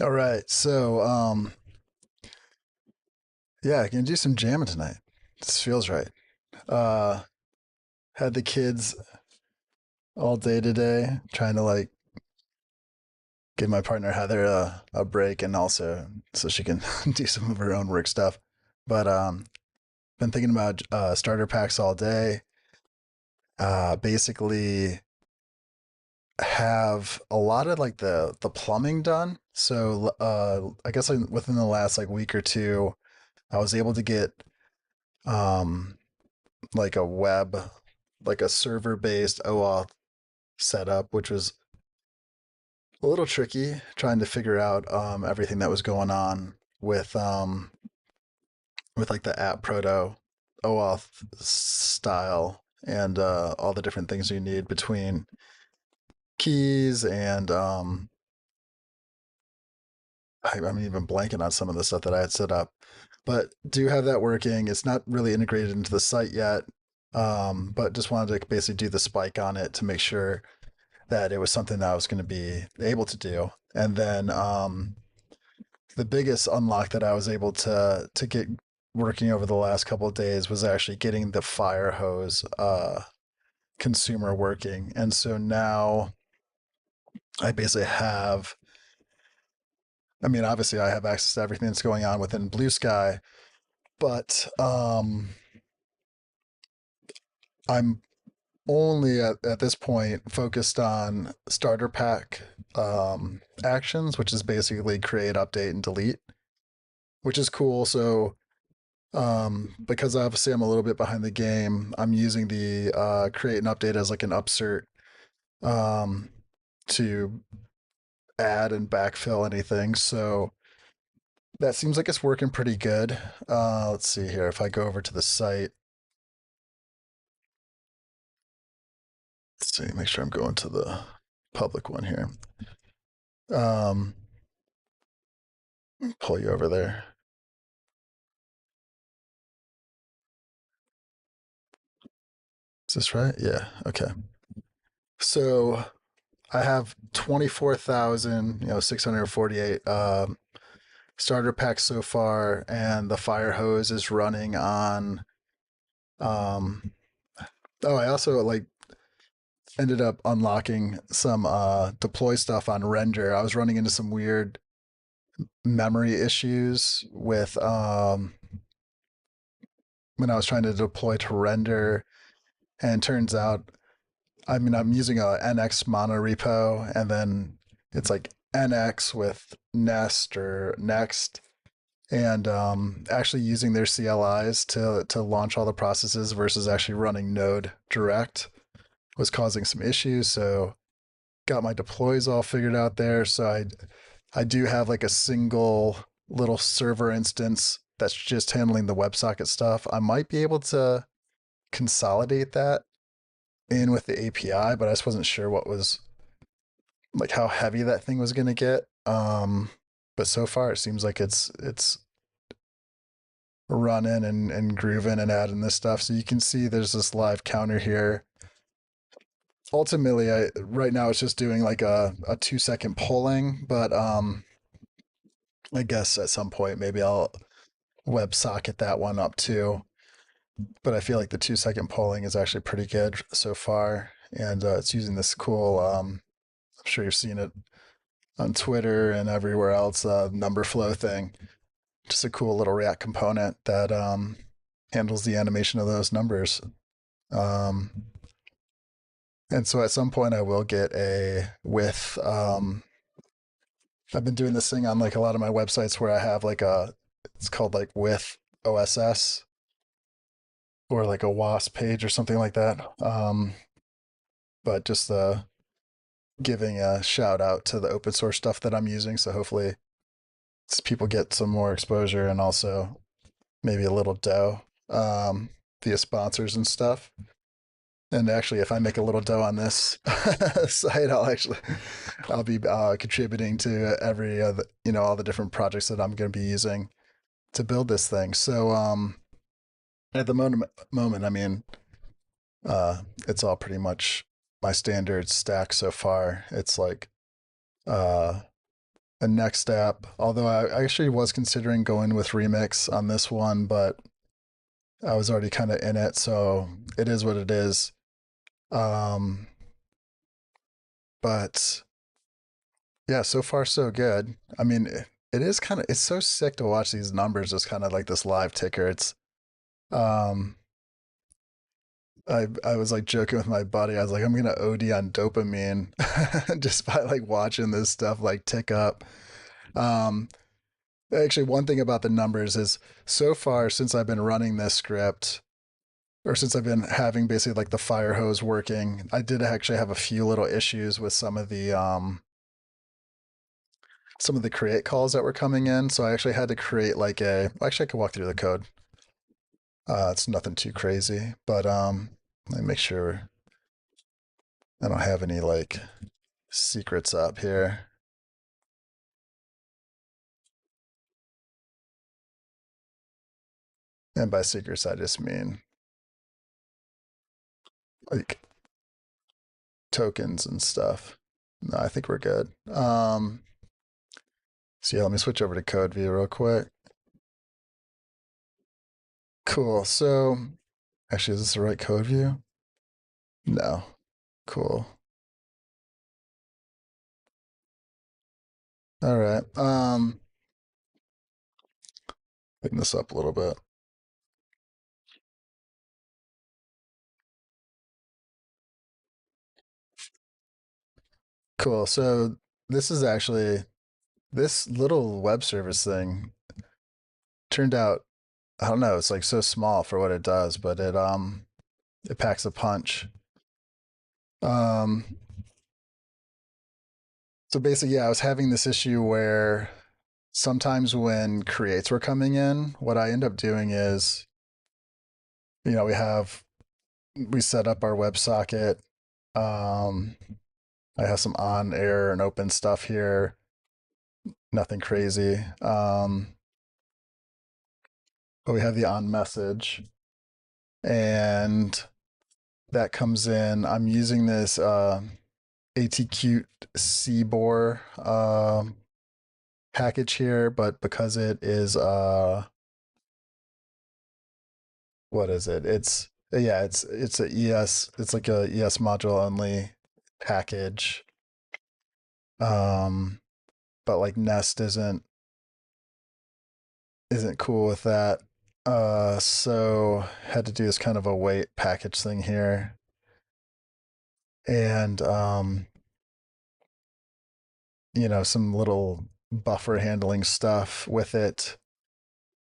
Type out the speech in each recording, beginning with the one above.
All right. Yeah, I can do some jamming tonight. This feels right. Uh, had the kids all day today, trying to like give my partner Heather a break and also so she can do some of her own work stuff. But been thinking about starter packs all day. Basically have a lot of like the plumbing done. So I guess like within the last like week or two, I was able to get um like a web, like a server based OAuth setup, which was a little tricky trying to figure out everything that was going on with like the app proto OAuth style and all the different things you need between keys and I'm even blanking on some of the stuff that I had set up, but do have that working. It's not really integrated into the site yet, but just wanted to basically do the spike on it to make sure that it was something that I was going to be able to do. And then the biggest unlock that I was able to get working over the last couple of days was actually getting the fire hose consumer working. And so now I basically have, I mean, obviously I have access to everything that's going on within Blue Sky, but I'm only at this point focused on starter pack actions, which is basically create, update, and delete, which is cool. So because obviously I'm a little bit behind the game, I'm using the create and update as like an upsert um, to add and backfill anything. So that seems like it's working pretty good. Let's see here. If I go over to the site, let's see, make sure I'm going to the public one here. Um, pull you over there. Is this right? Yeah. Okay. So I have 24,000, 648 starter packs so far, and the fire hose is running on. Um, oh, I also like ended up unlocking some deploy stuff on render. I was running into some weird memory issues with when I was trying to deploy to render, and turns out, I mean, I'm using a NX monorepo, and then it's like NX with Nest or Next, and actually using their CLIs to launch all the processes versus actually running Node direct was causing some issues. So got my deploys all figured out there. So I do have like a single little server instance that's just handling the WebSocket stuff. I might be able to consolidate that in with the API, but I just wasn't sure what was like how heavy that thing was going to get. But so far it seems like it's running and grooving and adding this stuff. So you can see there's this live counter here. Ultimately, I right now it's just doing like a 2 second polling, but I guess at some point maybe I'll WebSocket that one up too. But I feel like the 2 second polling is actually pretty good so far, and it's using this cool. I'm sure you've seen it on Twitter and everywhere else. Number flow thing, just a cool little React component that handles the animation of those numbers. Um, and so at some point I will get a with. I've been doing this thing on like a lot of my websites where I have like it's called like with OSS or like a WASP page or something like that. But just giving a shout out to the open source stuff that I'm using. So hopefully people get some more exposure and also maybe a little dough via sponsors and stuff. And actually, if I make a little dough on this site, I'll be contributing to every all the different projects that I'm going to be using to build this thing. So at the moment, I mean, it's all pretty much my standard stack so far. It's like uh, a next step. Although I actually was considering going with Remix on this one, but I was already kind of in it, so it is what it is. Um, but yeah, so far so good. I mean, it is kind of it's so sick to watch these numbers just kind of like this live ticker. It's um I was like joking with my buddy. I was like, I'm gonna OD on dopamine just by like watching this stuff like tick up. Um, Actually, one thing about the numbers is so far since I've been running this script, or since I've been having basically like the fire hose working, I did actually have a few little issues with some of the create calls that were coming in. So I actually had to create like a. Actually, I could walk through the code. It's nothing too crazy, but let me make sure I don't have any like secrets up here. And by secrets, I just mean like tokens and stuff. No, I think we're good. So yeah, let me switch over to code view real quick. Cool. So actually, is this the right code view? No. Cool. All right. Pick this up a little bit. Cool. So this is actually this little web service thing turned out, I don't know, it's like so small for what it does, but it packs a punch. Um so basically, yeah, I was having this issue where sometimes when creates were coming in, what I end up doing is, we set up our WebSocket. Um I have some on air and open stuff here, nothing crazy. But we have the on message, and that comes in. I'm using this ATQt CBOR package here, but because it is what is it? It's yeah, it's a ES. It's like a ES module only package. Um, but like Nest isn't cool with that. So had to do this kind of a wait package thing here, and some little buffer handling stuff with it.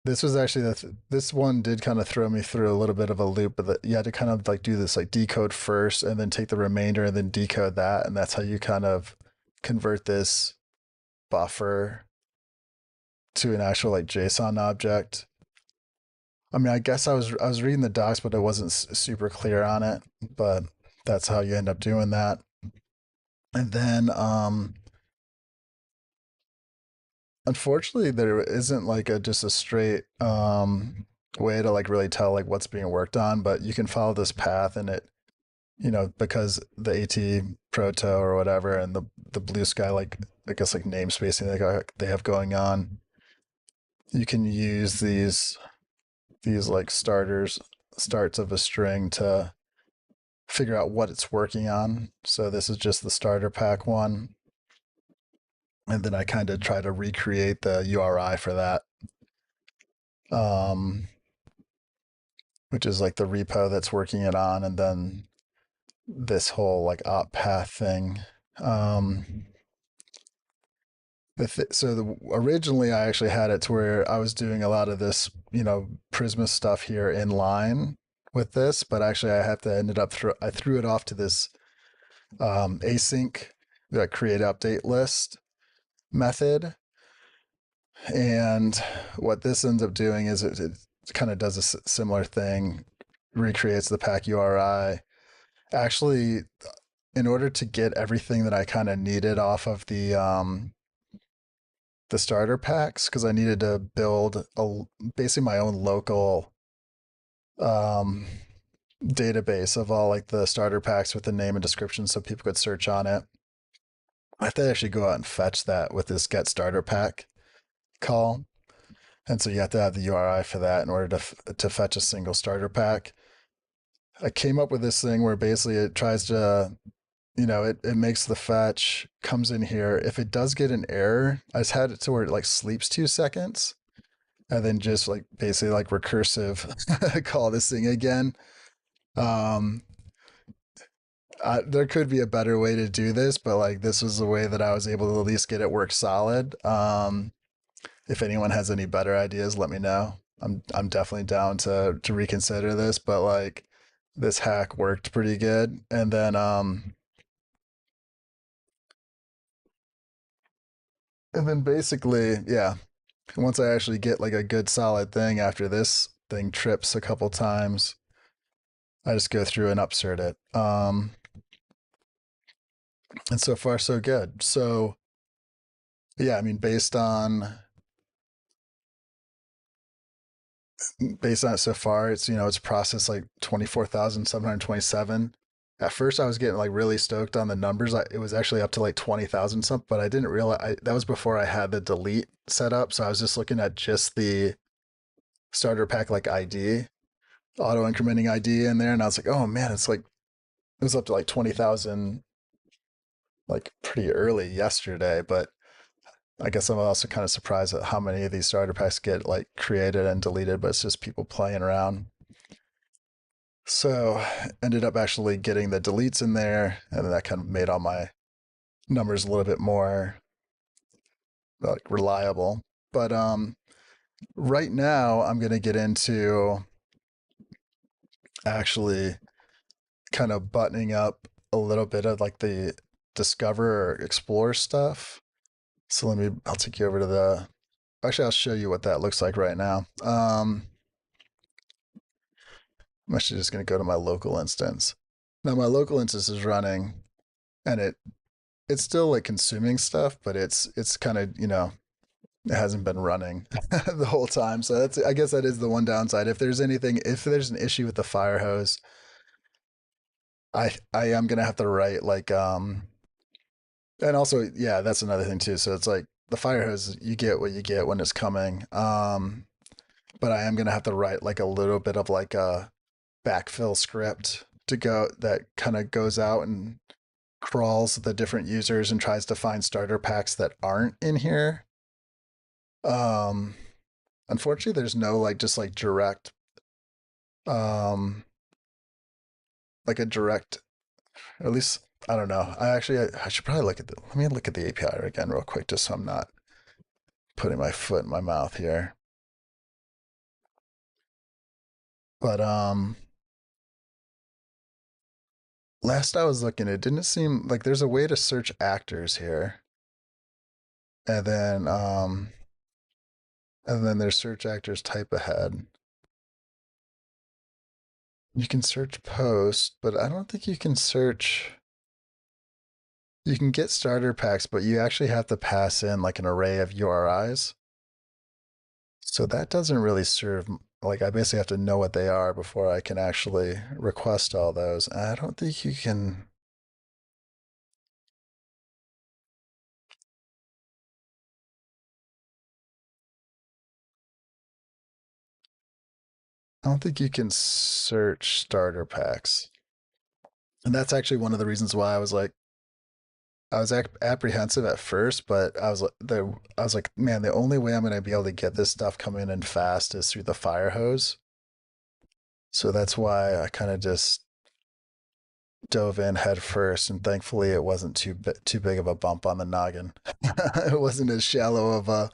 This was actually this one did kind of throw me through a little bit of a loop, but you had to kind of like do this like decode first and then take the remainder and then decode that, and that's how you kind of convert this buffer to an actual like JSON object. I mean, I guess I was reading the docs, but I wasn't super clear on it. But that's how you end up doing that. And then, unfortunately, there isn't like a just a straight way to like really tell like what's being worked on. But you can follow this path, and because the AT Proto or whatever, and the Blue Sky like I guess like namespacing they have going on, you can use these like starts of a string to figure out what it's working on. So this is just the starter pack one. And then I kind of try to recreate the URI for that, um, which is like the repo that's working it on, and then this whole like op path thing. Um, Originally I actually had it to where I was doing a lot of this, Prisma stuff here in line with this, but actually I threw it off to this async create update list method. And what this ends up doing is it kind of does a similar thing, recreates the pack URI. Actually, in order to get everything that I kind of needed off of the starter packs, because I needed to build basically my own local um, database of all like the starter packs with the name and description so people could search on it. I have to actually go out and fetch that with this get starter pack call. And so you have to have the URI for that in order to fetch a single starter pack. I came up with this thing where basically it tries to, it makes the fetch, comes in here. If it does get an error, I just had it to where it like sleeps 2 seconds and then just like basically like recursive call this thing again. Um, there could be a better way to do this, but like this was the way that I was able to at least get it work solid. If anyone has any better ideas, let me know. I'm definitely down to reconsider this, but like this hack worked pretty good. And then basically, yeah, once I actually get like a good solid thing after this thing trips a couple times, I just go through and upsert it. And so far so good. So yeah, I mean based on it so far, it's processed like 24,727. At first, I was getting like really stoked on the numbers. It was actually up to like 20,000 something, but I didn't realize that was before I had the delete set up. So I was just looking at just the starter pack like ID, auto incrementing ID in there, and I was like, oh man, it was up to like 20,000 like pretty early yesterday. But I guess I'm also kind of surprised at how many of these starter packs get like created and deleted, but it's just people playing around. So ended up actually getting the deletes in there, and then that kind of made all my numbers a little bit more like reliable. But right now I'm gonna get into actually kind of buttoning up a little bit of like the discover or explore stuff. So I'll take you over to actually I'll show you what that looks like right now. I'm actually just gonna go to my local instance. Now my local instance is running, and it's still like consuming stuff, but it's kind of it hasn't been running the whole time. So I guess that is the one downside. If there's an issue with the fire hose, I am gonna have to write like and also yeah, that's another thing too. So it's like the fire hose, you get what you get when it's coming. But I am gonna have to write like a little bit of like a backfill script to go that kind of goes out and crawls the different users and tries to find starter packs that aren't in here. Um, Unfortunately, there's no like just like direct, um, like a direct, or at least I don't know. I should probably let me look at the API again real quick, just so I'm not putting my foot in my mouth here. But last I was looking, it didn't seem like there's a way to search actors here, and then there's search actors type ahead. You can search post, but I don't think you can search. You can get starter packs, but you actually have to pass in like an array of URIs. So that doesn't really serve, like, I basically have to know what they are before I can actually request all those. I don't think you can. I don't think you can search starter packs. And that's actually one of the reasons why I was apprehensive at first, but I was like, man, the only way I'm going to be able to get this stuff coming in fast is through the fire hose. So that's why I kind of just dove in head first, and thankfully it wasn't too big of a bump on the noggin. It wasn't as shallow of a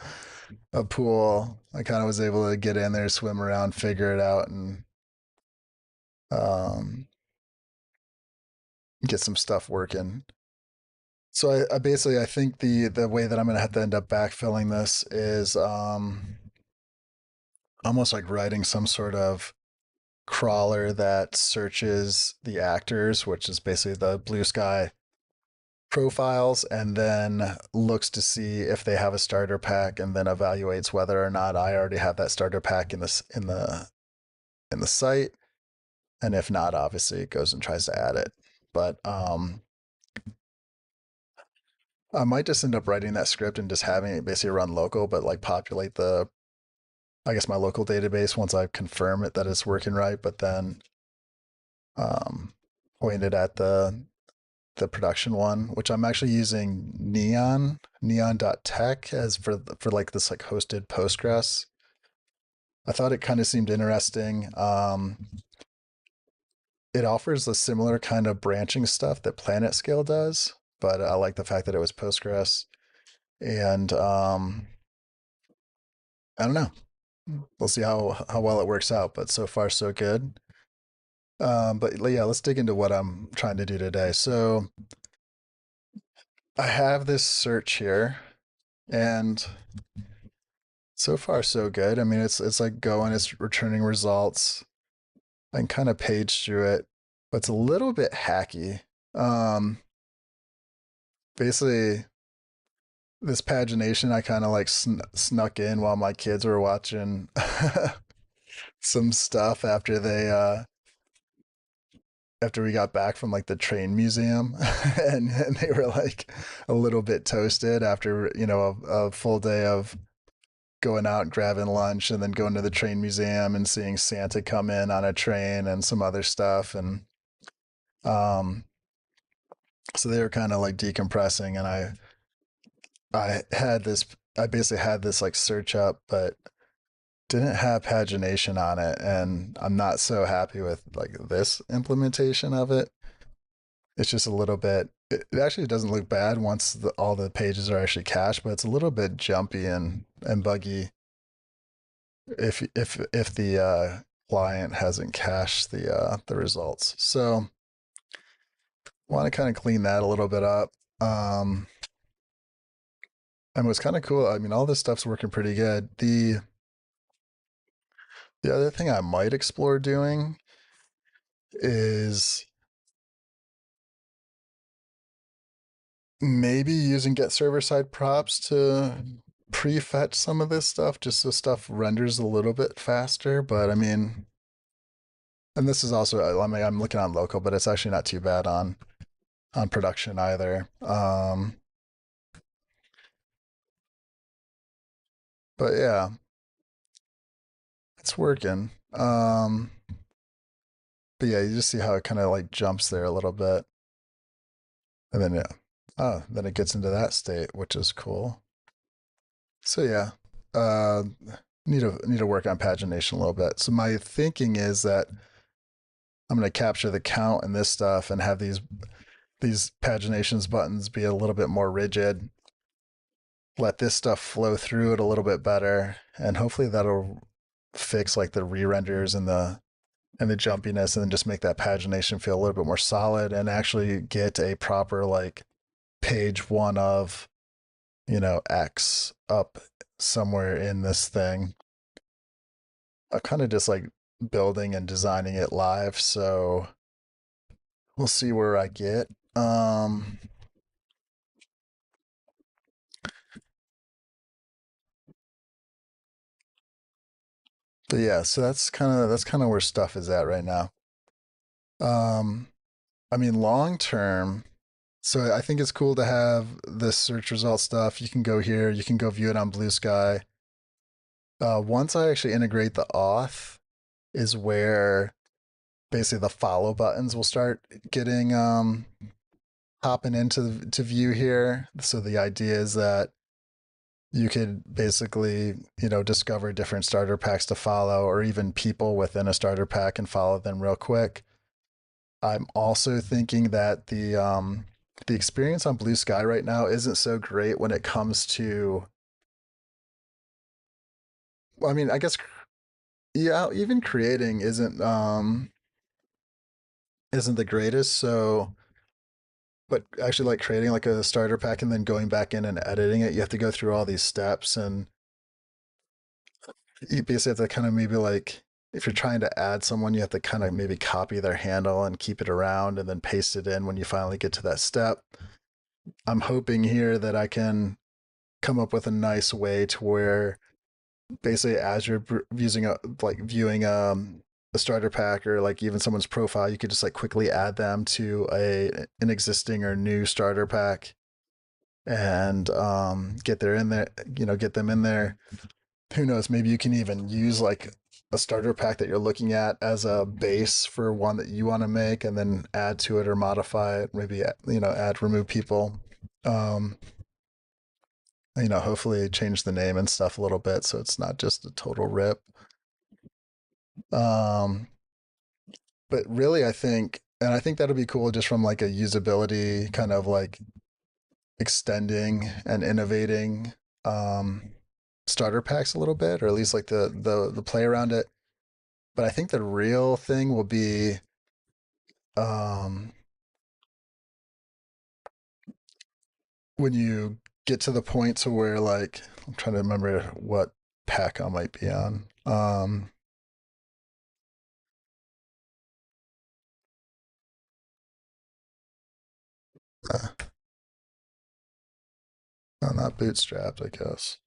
pool. I kind of was able to get in there, swim around, figure it out, and um, get some stuff working. So I basically I think the way that I'm gonna have to end up backfilling this is almost like writing some sort of crawler that searches the actors, which is basically the Blue Sky profiles, and then looks to see if they have a starter pack, and then evaluates whether or not I already have that starter pack in the site, and if not, obviously it goes and tries to add it. But I might just end up writing that script and just having it basically run local, but like populate the, I guess, my local database once I confirm it that it's working right, but then um, point it at the production one, which I'm actually using neon.tech as for like this like hosted Postgres. I thought it kind of seemed interesting. It offers a similar kind of branching stuff that PlanetScale does, but I like the fact that it was Postgres. And I don't know. We'll see how well it works out, but so far so good. But yeah, let's dig into what I'm trying to do today. So I have this search here, and so far so good. I mean, it's like going, it's returning results. I can kind of page through it, but it's a little bit hacky. Um, Basically, this pagination I kind of like snuck in while my kids were watching some stuff after we got back from like the train museum, and they were like a little bit toasted after a full day of going out and grabbing lunch and then going to the train museum and seeing Santa come in on a train and some other stuff. And um so they were kind of like decompressing, and I had this I basically had this like search up but didn't have pagination on it, and I'm not so happy with like this implementation of it. It's just a little bit, it actually doesn't look bad once all the pages are actually cached, but it's a little bit jumpy and buggy if the client hasn't cached the results. So want to kind of clean that a little bit up. Um, and what's kind of cool, I mean, all this stuff's working pretty good. The other thing I might explore doing is maybe using get server side props to prefetch some of this stuff just so stuff renders a little bit faster. But I mean, and this is also, I mean, I'm looking on local, but it's actually not too bad on production either. But yeah, it's working. But yeah, you just see how it kind of like jumps there a little bit, and then yeah, then it gets into that state, which is cool. So yeah, uh, need to work on pagination a little bit. So my thinking is that I'm going to capture the count in this stuff and have these paginations buttons be a little bit more rigid. Let this stuff flow through it a little bit better, and hopefully that'll fix like the re-renders and the jumpiness, and then just make that pagination feel a little bit more solid and actually get a proper like page one of X up somewhere in this thing. I'm kind of just like building and designing it live, so we'll see where I get. But yeah, so that's kind of where stuff is at right now. Um, I mean, long term, so I think it's cool to have this search result stuff. You can go here, you can go view it on Blue Sky. Once I actually integrate the auth, is where basically the follow buttons will start getting hopping into to view here. So the idea is that you could basically, discover different starter packs to follow, or even people within a starter pack and follow them real quick. I'm also thinking that the experience on Blue Sky right now isn't so great when it comes to, well, I mean, I guess yeah, even creating isn't the greatest. So, but actually like creating like a starter pack and then going back in and editing it, you have to go through all these steps, and you basically have to kind of maybe like, if you're trying to add someone, you have to kind of maybe copy their handle and keep it around and then paste it in when you finally get to that step. I'm hoping here that I can come up with a nice way to where basically as you're using viewing a starter pack or like even someone's profile, you could just like quickly add them to an existing or new starter pack, and get their in there, get them in there. Who knows? Maybe you can even use like a starter pack that you're looking at as a base for one that you want to make, and then add to it or modify it. Maybe add remove people. Um, hopefully change the name and stuff a little bit so it's not just a total rip. Um, but really, I think that'll be cool just from like a usability kind of like extending and innovating um, starter packs a little bit, or at least like the play around it. But I think the real thing will be um, when you get to the point to where like I'm trying to remember what pack I might be on. Uh, no, not bootstrapped, I guess.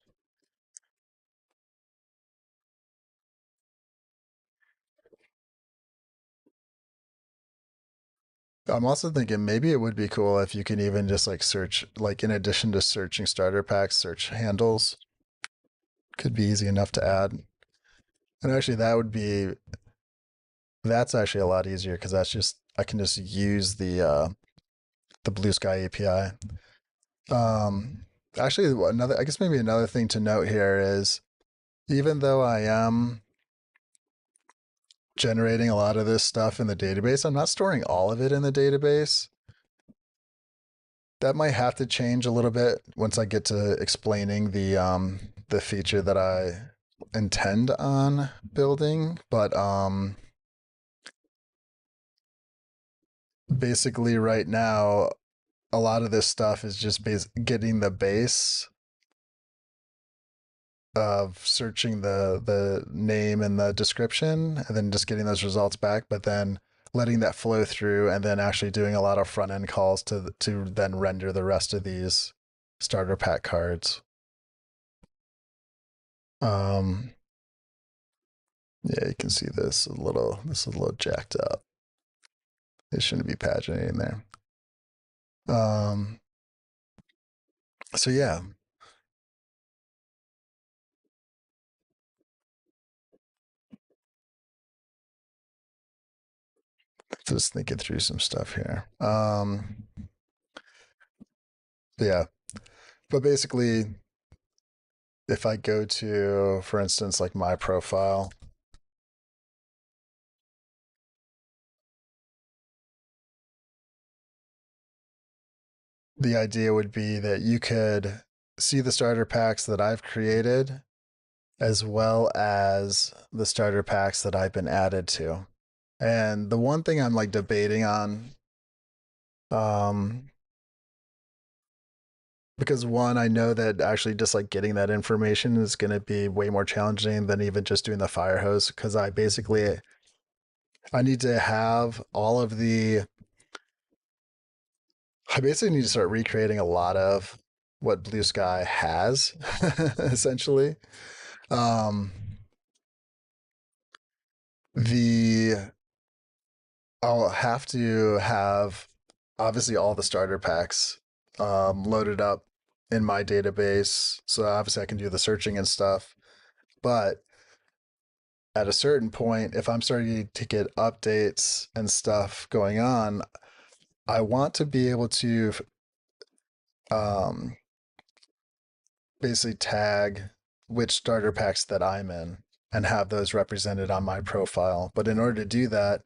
I'm also thinking maybe it would be cool if you can even just like search, like in addition to searching starter packs, search handles. Could be easy enough to add. And actually, that's actually a lot easier because I can just use the Blue Sky API. Um, Actually, I guess maybe another thing to note here is even though I am generating a lot of this stuff in the database, I'm not storing all of it in the database. That might have to change a little bit once I get to explaining the feature that I intend on building. But basically, right now, a lot of this stuff is just getting the base of searching the name and the description, and then just getting those results back. But then letting that flow through, and then actually doing a lot of front end calls to then render the rest of these starter pack cards. Um, yeah, you can see this is a little jacked up. It shouldn't be paginating there. Um, so yeah, just thinking through some stuff here. Yeah, but basically, if I go to, for instance, like my profile, the idea would be that you could see the starter packs that I've created as well as the starter packs that I've been added to. And the one thing I'm like debating on, um, because one, I know that actually just like getting that information is going to be way more challenging than even just doing the fire hose. Because I need to have all of I basically need to start recreating a lot of what Blue Sky has, essentially. Um, the I'll have to have obviously all the starter packs loaded up in my database, so obviously I can do the searching and stuff. But at a certain point, if I'm starting to get updates and stuff going on, I want to be able to um, basically tag which starter packs that I'm in and have those represented on my profile. But in order to do that,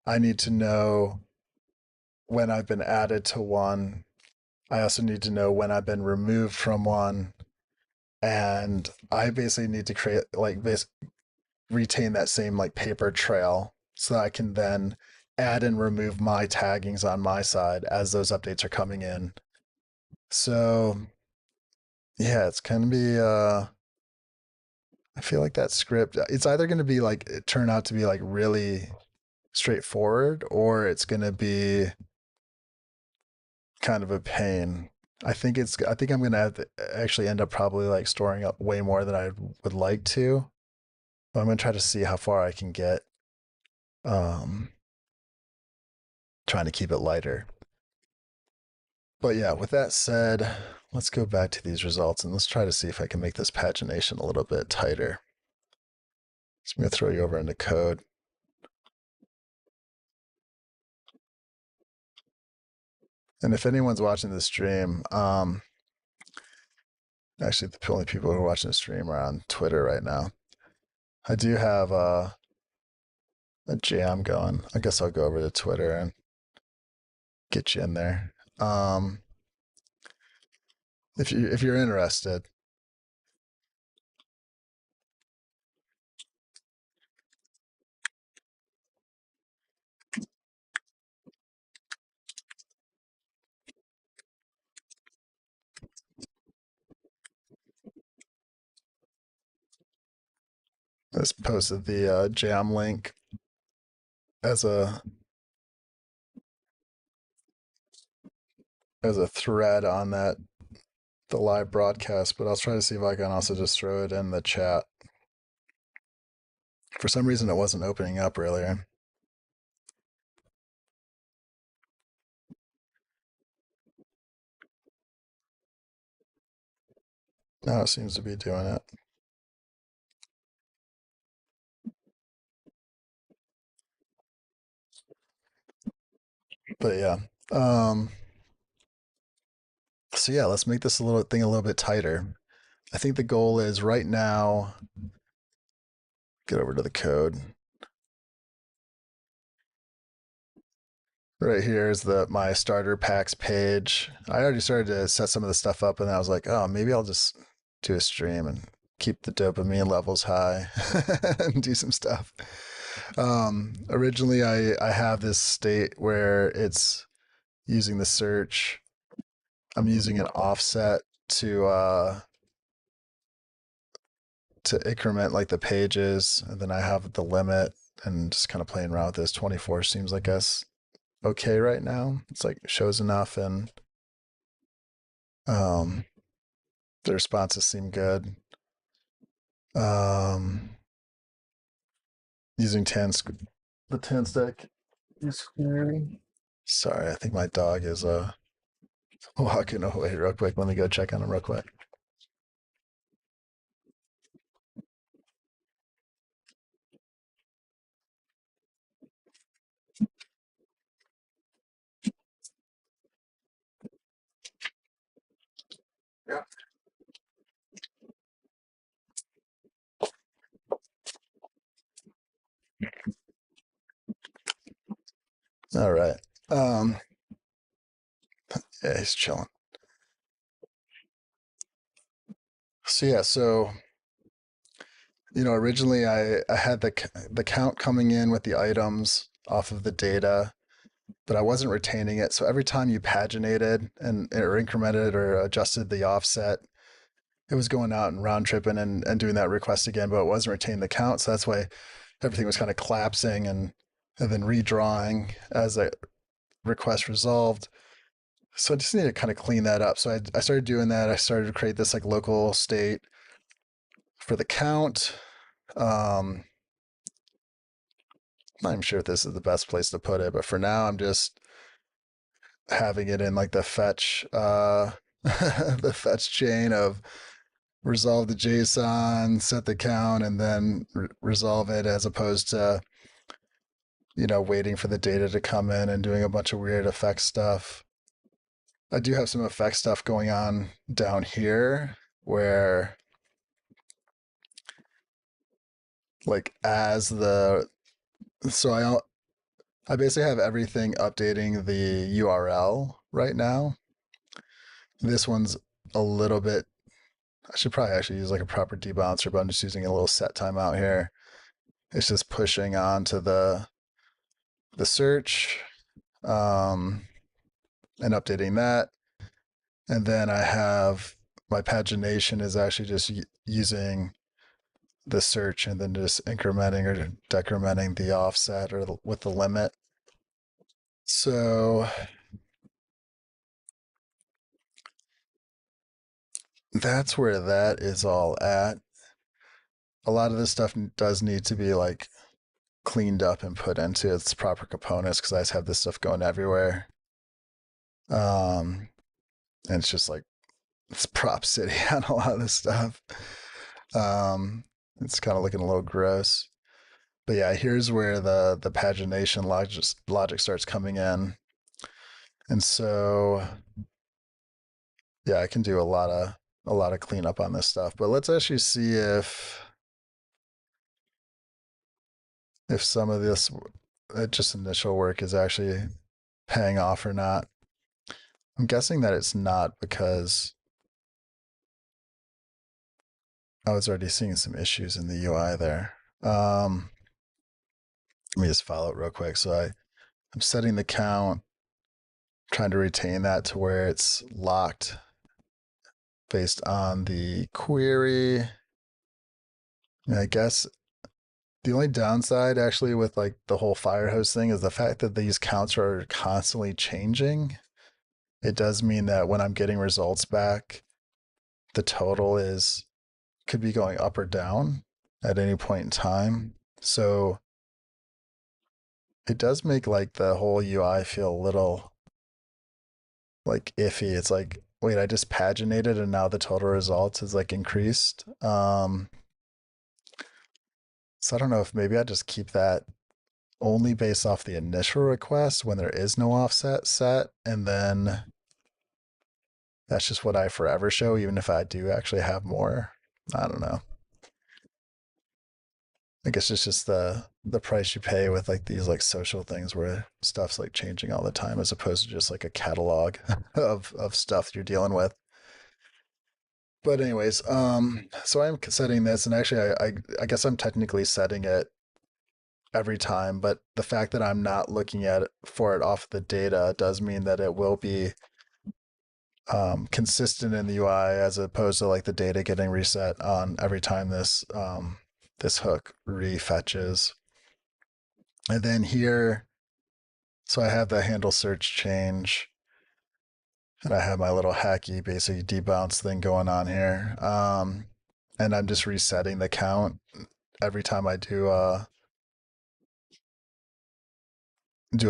I need to know when I've been added to one. I also need to know when I've been removed from one. And I basically need to create retain that same like paper trail so that I can then add and remove my taggings on my side as those updates are coming in. So yeah, it's gonna be I feel like that script it's either gonna be like it turn out to be like really straightforward or it's gonna be kind of a pain. I think I'm gonna have to actually end up probably like storing up way more than I would like to. But I'm gonna try to see how far I can get. Um, Trying to keep it lighter. But yeah, with that said, let's go back to these results and let's try to see if I can make this pagination a little bit tighter. So I'm going to throw you over into code. And if anyone's watching the stream, actually the only people who are watching the stream are on Twitter right now. I do have a jam going. I guess I'll go over to Twitter and get you in there. If you're interested. I just posted the jam link as a thread on the live broadcast, but I'll try to see if I can also just throw it in the chat. For some reason, it wasn't opening up earlier. Now it seems to be doing it. But yeah. So yeah, let's make this a little bit tighter. I think the goal is right now, get over to the code. Right here is my starter packs page. I already started to set some of the stuff up, and I was like, oh, maybe I'll just do a stream and keep the dopamine levels high and do some stuff. Originally, I have this state where it's using the search. I'm using an offset to increment like the pages, and then I have the limit and just kind of playing around with this. 24 seems like us okay right now. It's like shows enough, and the responses seem good. Using the 10 stack is clearing. Sorry, I think my dog is walking away real quick. Let me go check on him real quick. Yeah. All right. Yeah, he's chilling. So yeah, originally I had the count coming in with the items off of the data, but I wasn't retaining it. So every time you paginated or incremented or adjusted the offset, it was going out and round tripping and doing that request again, but it wasn't retaining the count. So that's why everything was kind of collapsing and then redrawing as the request resolved. So I just need to kind of clean that up. So I started doing that. I started to create this like local state for the count. Not even sure if this is the best place to put it, but for now I'm just having it in like the fetch the fetch chain of resolve the JSON, set the count, and then resolve it, as opposed to waiting for the data to come in and doing a bunch of weird effect stuff. I do have some effect stuff going on down here where like as the so I basically have everything updating the URL right now. This one's a little bit, I should probably actually use like a proper debouncer, but I'm just using a little set time out here. It's just pushing on to the search and updating that. And then I have my pagination is actually just using the search and then just incrementing or decrementing the offset or with the limit. So that's where that is all at. A lot of this stuff does need to be like cleaned up and put into its proper components because I just have this stuff going everywhere. and it's just like it's prop city on a lot of this stuff. Um, it's kind of looking a little gross. But yeah, here's where the pagination logic starts coming in. And so yeah, I can do a lot of cleanup on this stuff. But let's actually see if some of this just initial work is actually paying off or not. I'm guessing that it's not because I was already seeing some issues in the UI there. Let me just follow it real quick. I'm setting the count, trying to retain that to where it's locked based on the query. And I guess the only downside actually with like the whole Firehose thing is the fact that these counts are constantly changing. It does mean that when I'm getting results back, the total is could be going up or down at any point in time. So it does make like the whole UI feel a little like iffy. It's like, wait, I just paginated and now the total results is like increased. So I don't know if maybe I just keep that only based off the initial request when there is no offset set, and then that's just what I forever show, even if I do actually have more. I don't know. I guess it's just the price you pay with like these like social things where stuff's like changing all the time as opposed to just like a catalog of stuff you're dealing with. But anyways, so I'm setting this, and actually I guess I'm technically setting it every time, but the fact that I'm not looking at it for it off the data does mean that it will be consistent in the UI as opposed to like the data getting reset on every time this hook refetches. And then here, so I have the handle search change, and I have my little hacky basically debounce thing going on here. And I'm just resetting the count every time I do a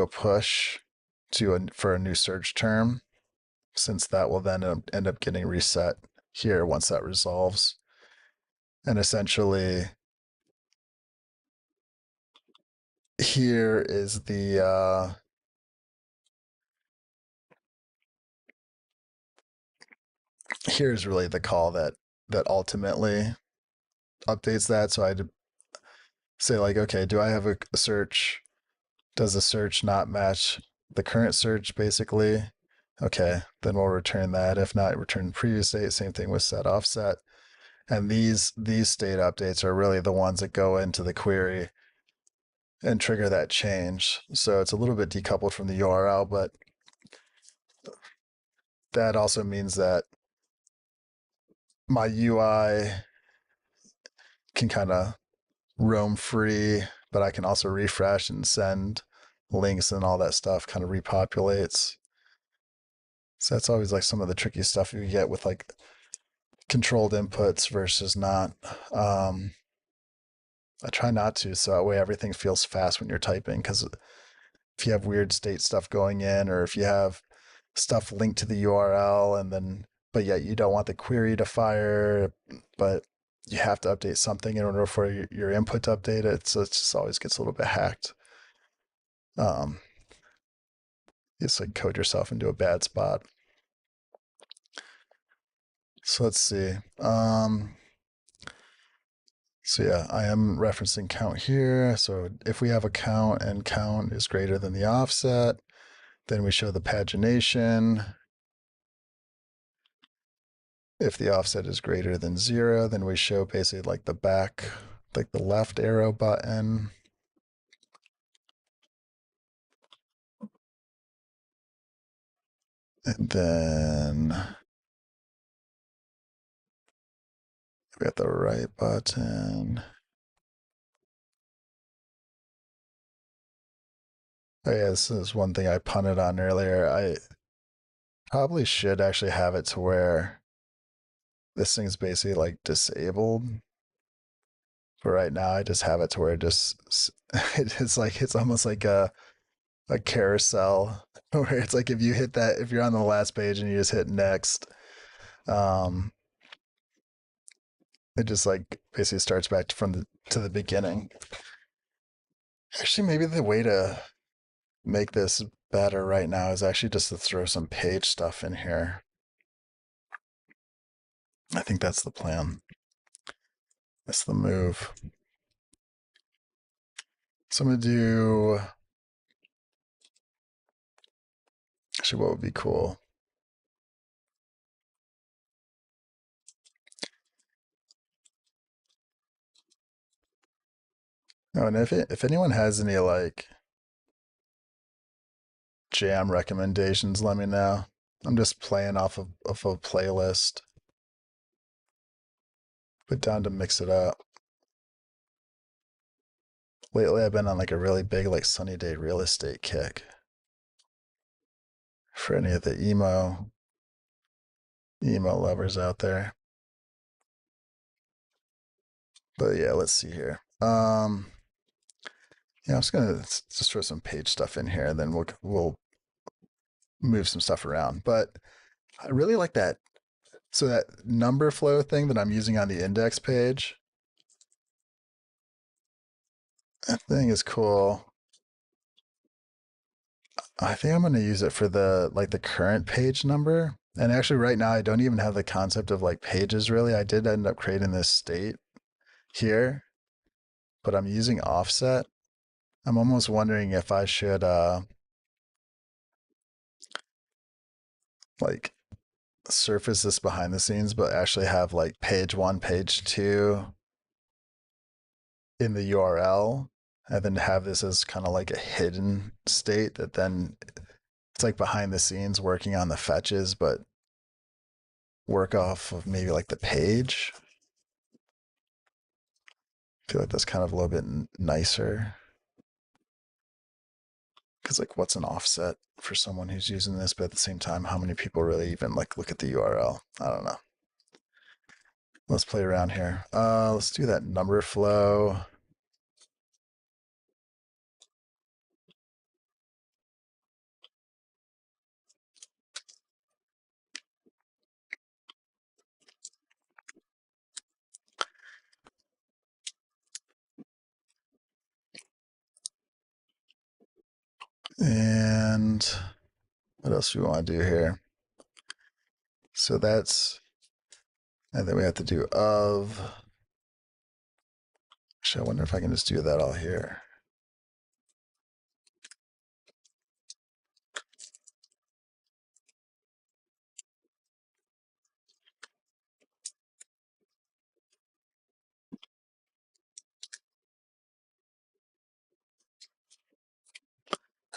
push for a new search term, since that will then end up getting reset here once that resolves. And essentially, here is here's really the call that ultimately updates that. So I'd say like, okay, do I have a search? Does the search not match the current search basically? Okay, then we'll return that. If not, return previous state. Same thing with set offset. And these state updates are really the ones that go into the query and trigger that change. So it's a little bit decoupled from the URL, but that also means that my UI can kind of roam free, but I can also refresh and send links and all that stuff kind of repopulates. So that's always like some of the tricky stuff you get with like controlled inputs versus not. I try not to, so that way everything feels fast when you're typing. Because if you have weird state stuff going in, or if you have stuff linked to the URL, and then but yet you don't want the query to fire, but you have to update something in order for your input to update it. So it just always gets a little bit hacked. Um, it's like code yourself into a bad spot. So let's see. So yeah, I am referencing count here. So if we have a count and count is greater than the offset, then we show the pagination. If the offset is greater than 0, then we show basically like the back, like the left arrow button. And then we got the right button. Oh yeah, this is one thing I punted on earlier. I probably should actually have it to where this thing's basically like disabled. But right now I just have it to where it just it's like it's almost like a carousel where it's like if you hit that, if you're on the last page and you just hit next, um, it just like basically starts back from the to the beginning. Actually, maybe the way to make this better right now is actually just to throw some page stuff in here. I think that's the plan. That's the move. So I'm gonna do. Actually, what would be cool? Oh, and if anyone has any like jam recommendations, let me know. I'm just playing off a playlist, put down to mix it up. Lately, I've been on like a really big like sunny day real estate kick. For any of the emo lovers out there. But yeah, let's see here. Yeah, I'm just gonna just throw some page stuff in here, and then we'll move some stuff around. But I really like that. So that number flow thing that I'm using on the index page, that thing is cool. I think I'm gonna use it for the like the current page number. And actually, right now I don't even have the concept of like pages really. I did end up creating this state here, but I'm using offset. I'm almost wondering if I should like surface this behind the scenes, but actually have like page one, page two in the URL, and then have this as kind of like a hidden state that then it's like behind the scenes working on the fetches, but work off of maybe like the page. I feel like that's kind of a little bit nicer. Because like what's an offset for someone who's using this, but at the same time, how many people really even like look at the URL? I don't know. Let's play around here. Let's do that number flow. And what else do we want to do here? So that's, and then we have to do of. Actually, I wonder if I can just do that all here.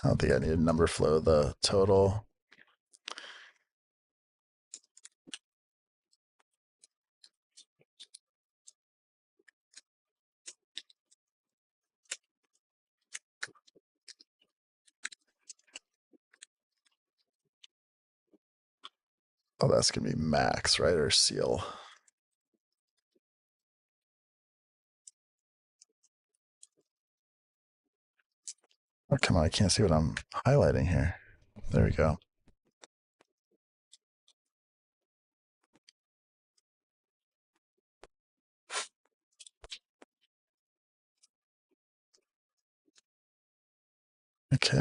I don't think I need a number flow, the total. Oh, that's going to be max, right? Or seal. Oh, come on. I can't see what I'm highlighting here. There we go. Okay,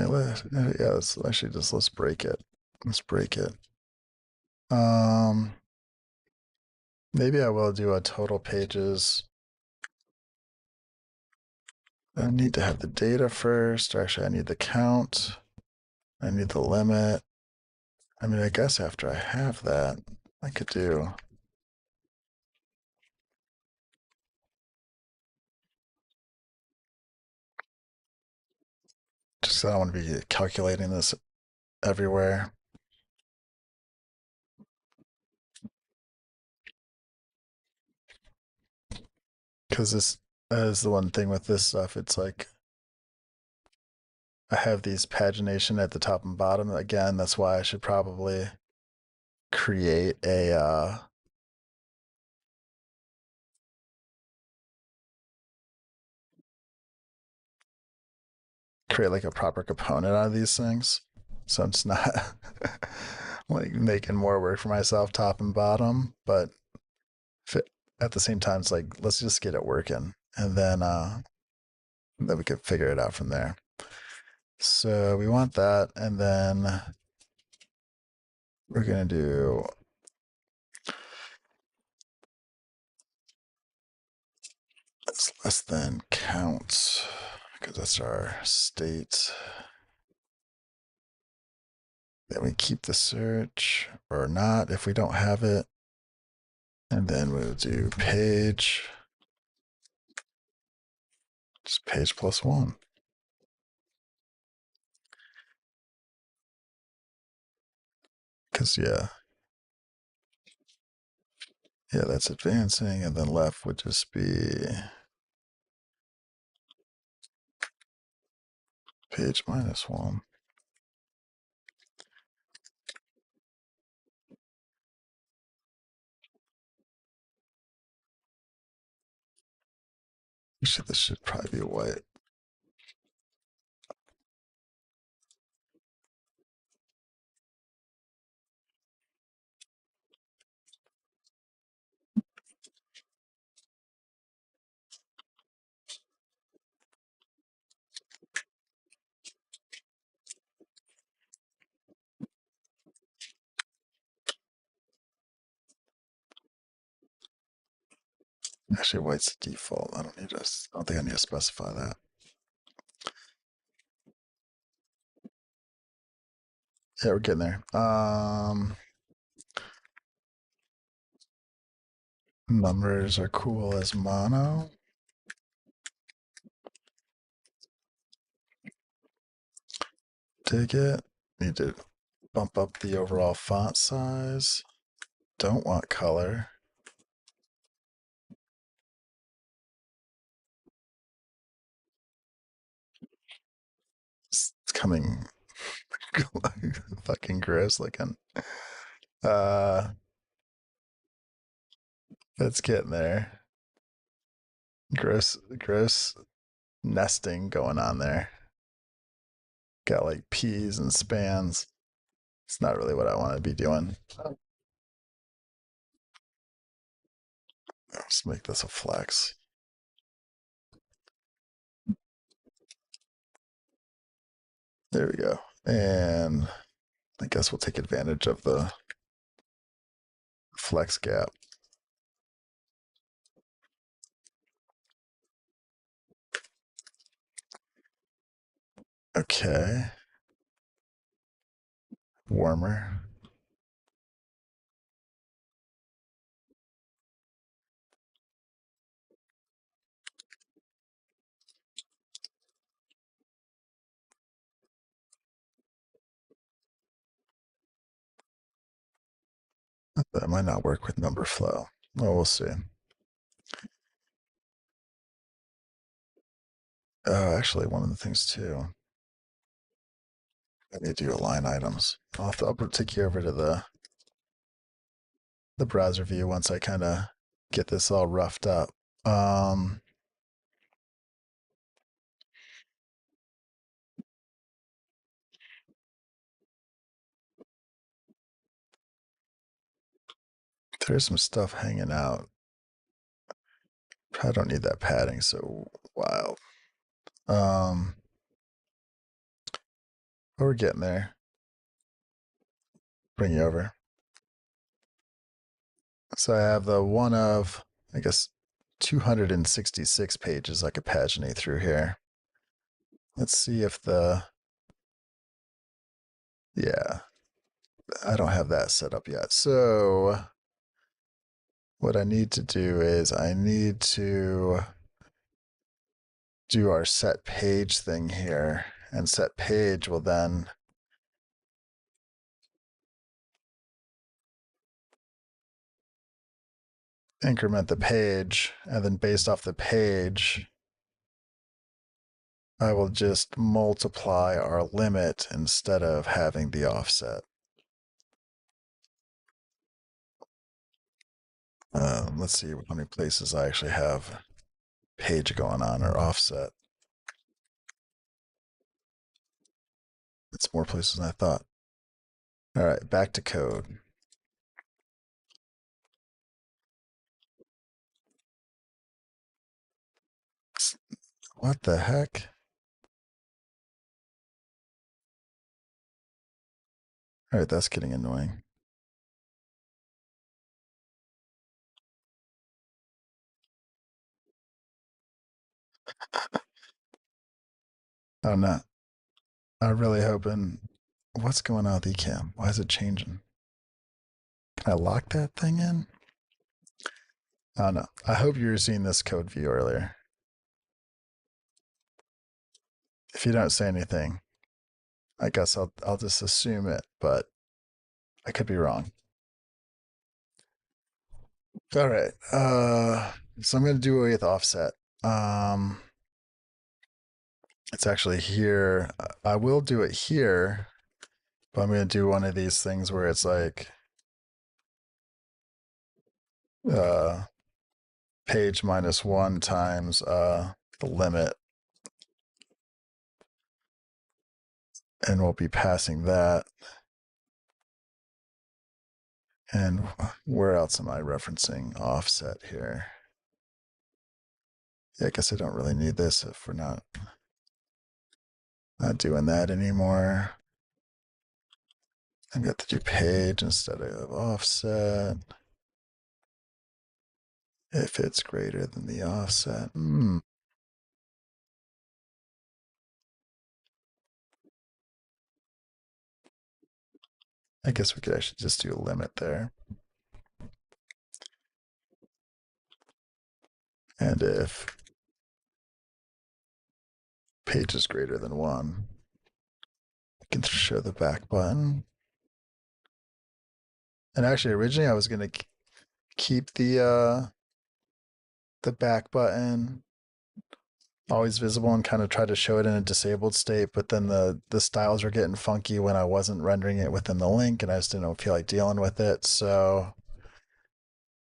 yeah, let's actually just let's break it. Let's break it. Um, Maybe I will do a total pages. I need to have the data first. Actually, I need the count. I need the limit. I mean, I guess after I have that, I could do. Just I don't want to be calculating this everywhere. Because this is the one thing with this stuff. It's like I have these pagination at the top and bottom. Again, that's why I should probably create a create like a proper component out of these things. So I'm just not like making more work for myself top and bottom. But at the same time, it's like, let's just get it working. And then we could figure it out from there. So we want that. And then we're going to do it's less than count because that's our state. Then we keep the search or not if we don't have it. And then we'll do page, just page plus one. Because, yeah, that's advancing. And then left would just be page minus one. Actually, this should probably be white. Actually, white's the default. I don't think I need to specify that. Yeah, we're getting there. Numbers are cool as mono. Dig it. Need to bump up the overall font size. Don't want color. It's coming fucking gross looking. Uh, it's getting there. Gross nesting going on there. Got like peas and spans. It's not really what I want to be doing. Let's make this a flex. There we go. And I guess we'll take advantage of the flex gap. Okay. Warmer. That might not work with number flow. Well, we'll see. Oh, actually, one of the things too, I need to do align items. I'll take you over to the browser view once I kind of get this all roughed up. Um, there's some stuff hanging out. Probably don't need that padding so wild. But we're getting there. Bring you over. So I have the one of, I guess, 266 pages I could paginate through here. Let's see if yeah, I don't have that set up yet. So what I need to do is I need to do our set page thing here, and set page will then increment the page, and then based off the page, I will just multiply our limit instead of having the offset. Let's see how many places I actually have page going on or offset. It's more places than I thought. All right, back to code. What the heck? All right, that's getting annoying. I'm not. I'm really hoping. What's going on with Ecamm? Why is it changing? Can I lock that thing in? I don't know. I hope you were seeing this code view earlier. If you don't say anything, I guess I'll just assume it, but I could be wrong. All right. So I'm gonna do away with offset. Um, it's actually here. I will do it here, but I'm gonna do one of these things where it's like uh page minus one times the limit, and we'll be passing that. And where else am I referencing offset here? Yeah, I guess I don't really need this if we're not doing that anymore. I've got to do page instead of offset. If it's greater than the offset. I guess we could actually just do a limit there. And if page is greater than one, we can show the back button. And actually, originally I was going to keep the back button always visible and kind of try to show it in a disabled state, but then the styles are getting funky when I wasn't rendering it within the link, and I just didn't feel like dealing with it. So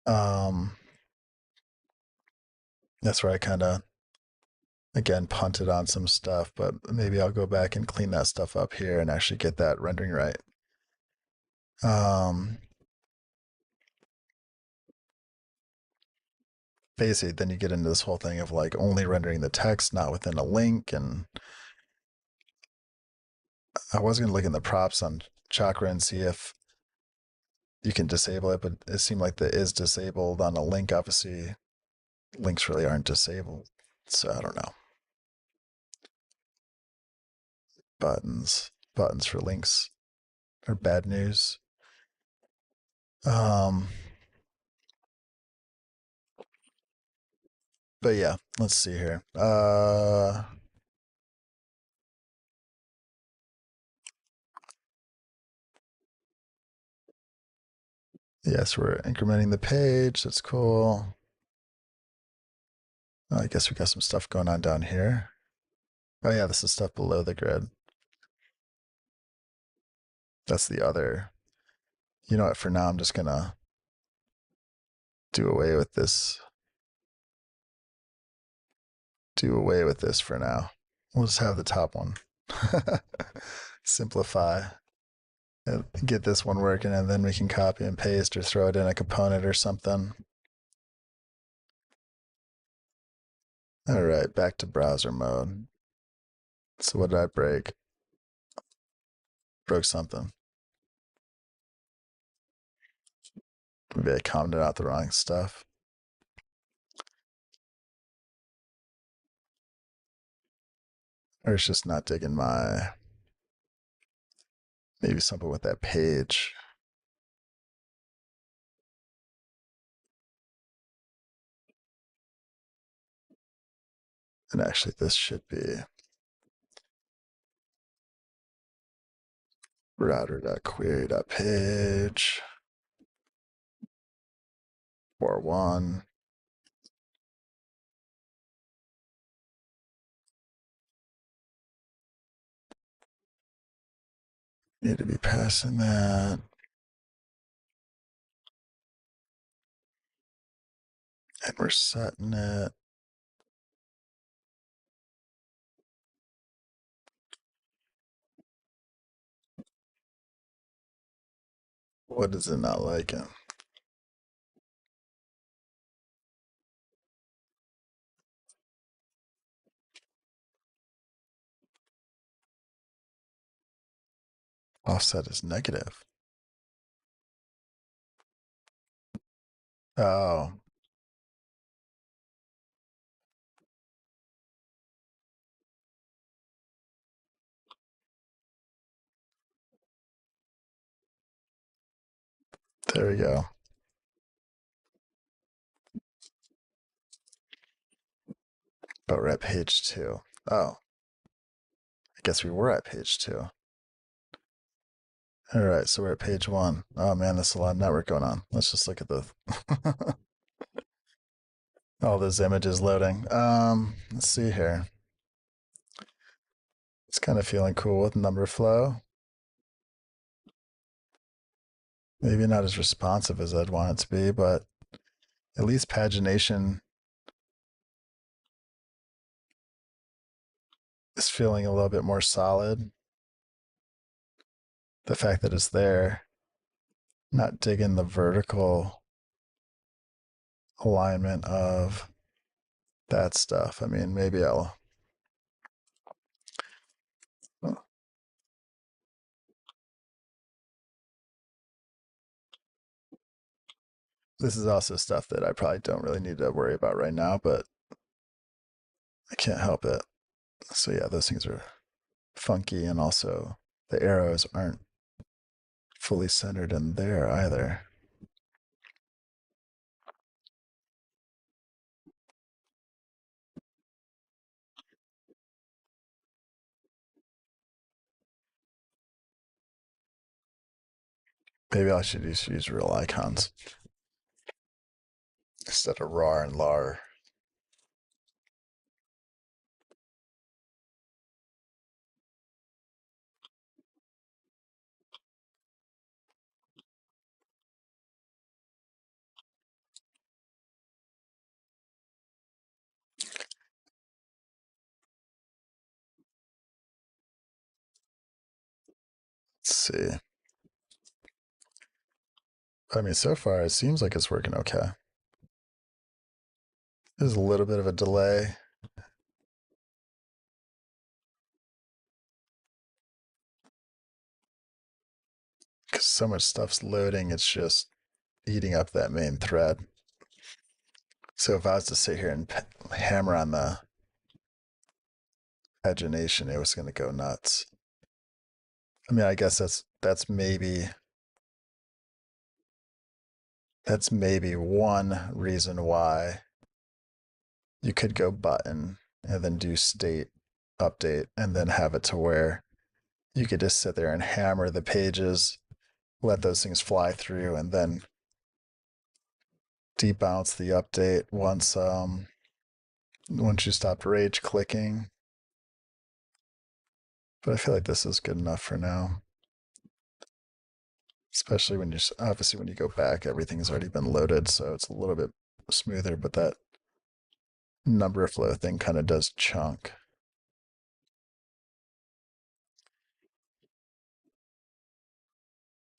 um, that's where I kind of again punted on some stuff, but maybe I'll go back and clean that stuff up here and actually get that rendering right. Um, Basically, then you get into this whole thing of like only rendering the text, not within a link. And I was going to look in the props on Chakra and see if you can disable it, but it seemed like the is disabled on a link. Obviously, links really aren't disabled. So I don't know. Buttons for links are bad news. Um, but yeah, let's see here. Yes, we're incrementing the page. That's cool. I guess we got some stuff going on down here. Oh yeah, this is stuff below the grid. That's the other. You know what? For now, I'm just gonna do away with this. Do away with this for now. We'll just have the top one. Simplify. And get this one working, and then we can copy and paste or throw it in a component or something. All right, back to browser mode. So what did I break? Broke something. Maybe I commented out the wrong stuff. Or it's just not digging my, maybe something with that page. And actually, this should be router.query.page or one. Need to be passing that. And we're setting it. What is it not liking? Offset is negative. Oh, there we go. But we're at page 2. Oh, I guess we were at page 2. All right, so we're at page 1. Oh man, there's a lot of network going on. Let's just look at the all those images loading. Let's see here. It's kind of feeling cool with number flow. Maybe not as responsive as I'd want it to be, but at least pagination is feeling a little bit more solid. The fact that it's there, not digging the vertical alignment of that stuff. I mean, maybe I'll. This is also stuff that I probably don't really need to worry about right now, but I can't help it. So yeah, those things are funky, and also the arrows aren't fully centered in there either. Maybe I should use real icons instead of RAR and LAR. Let's see. I mean, so far it seems like it's working okay. There's a little bit of a delay. Because so much stuff's loading, it's just eating up that main thread. So if I was to sit here and hammer on the pagination, it was going to go nuts. I mean, I guess that's maybe one reason why you could go button and then do state update and then have it to where you could just sit there and hammer the pages, let those things fly through, and then debounce the update once you stopped rage clicking. But I feel like this is good enough for now. Especially when obviously when you go back, everything's already been loaded, so it's a little bit smoother, but that number flow thing kind of does chunk.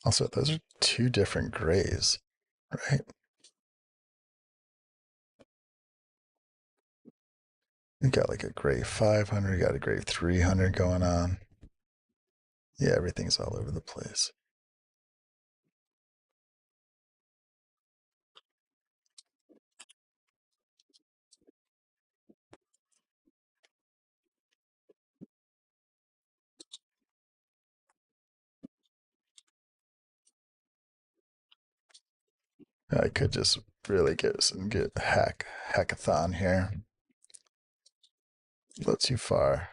Also, those are two different grays, right? You got like a gray 500, you got a gray 300 going on. Yeah, everything's all over the place. I could just really get some good hackathon here. A little too far.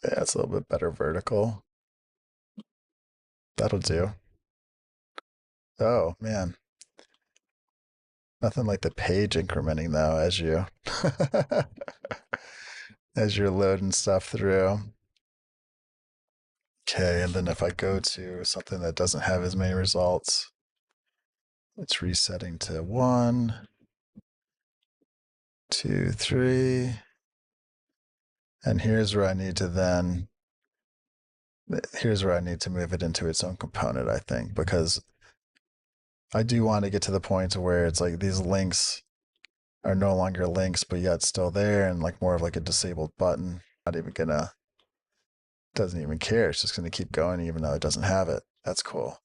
Yeah, it's a little bit better vertical. That'll do. Oh man, nothing like the page incrementing though as you're loading stuff through. Okay, and then if I go to something that doesn't have as many results, it's resetting to 1, 2, 3. And here's where I need to then Here's where I need to move it into its own component, I think, because I do want to get to the point where it's like these links are no longer links, but yet still there and like more of like a disabled button. Not even gonna, doesn't even care. It's just gonna keep going even though it doesn't have it. That's cool.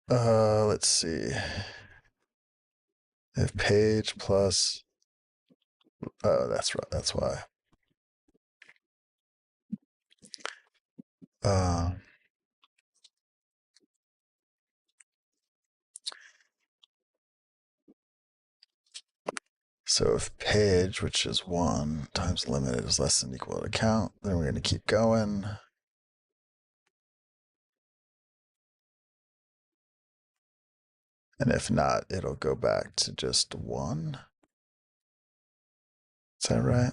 Let's see. If page plus, oh, that's right. That's why. Uh, so if page, which is 1 times limited, is less than equal to count, then we're going to keep going. And if not, it'll go back to just 1. Is that right?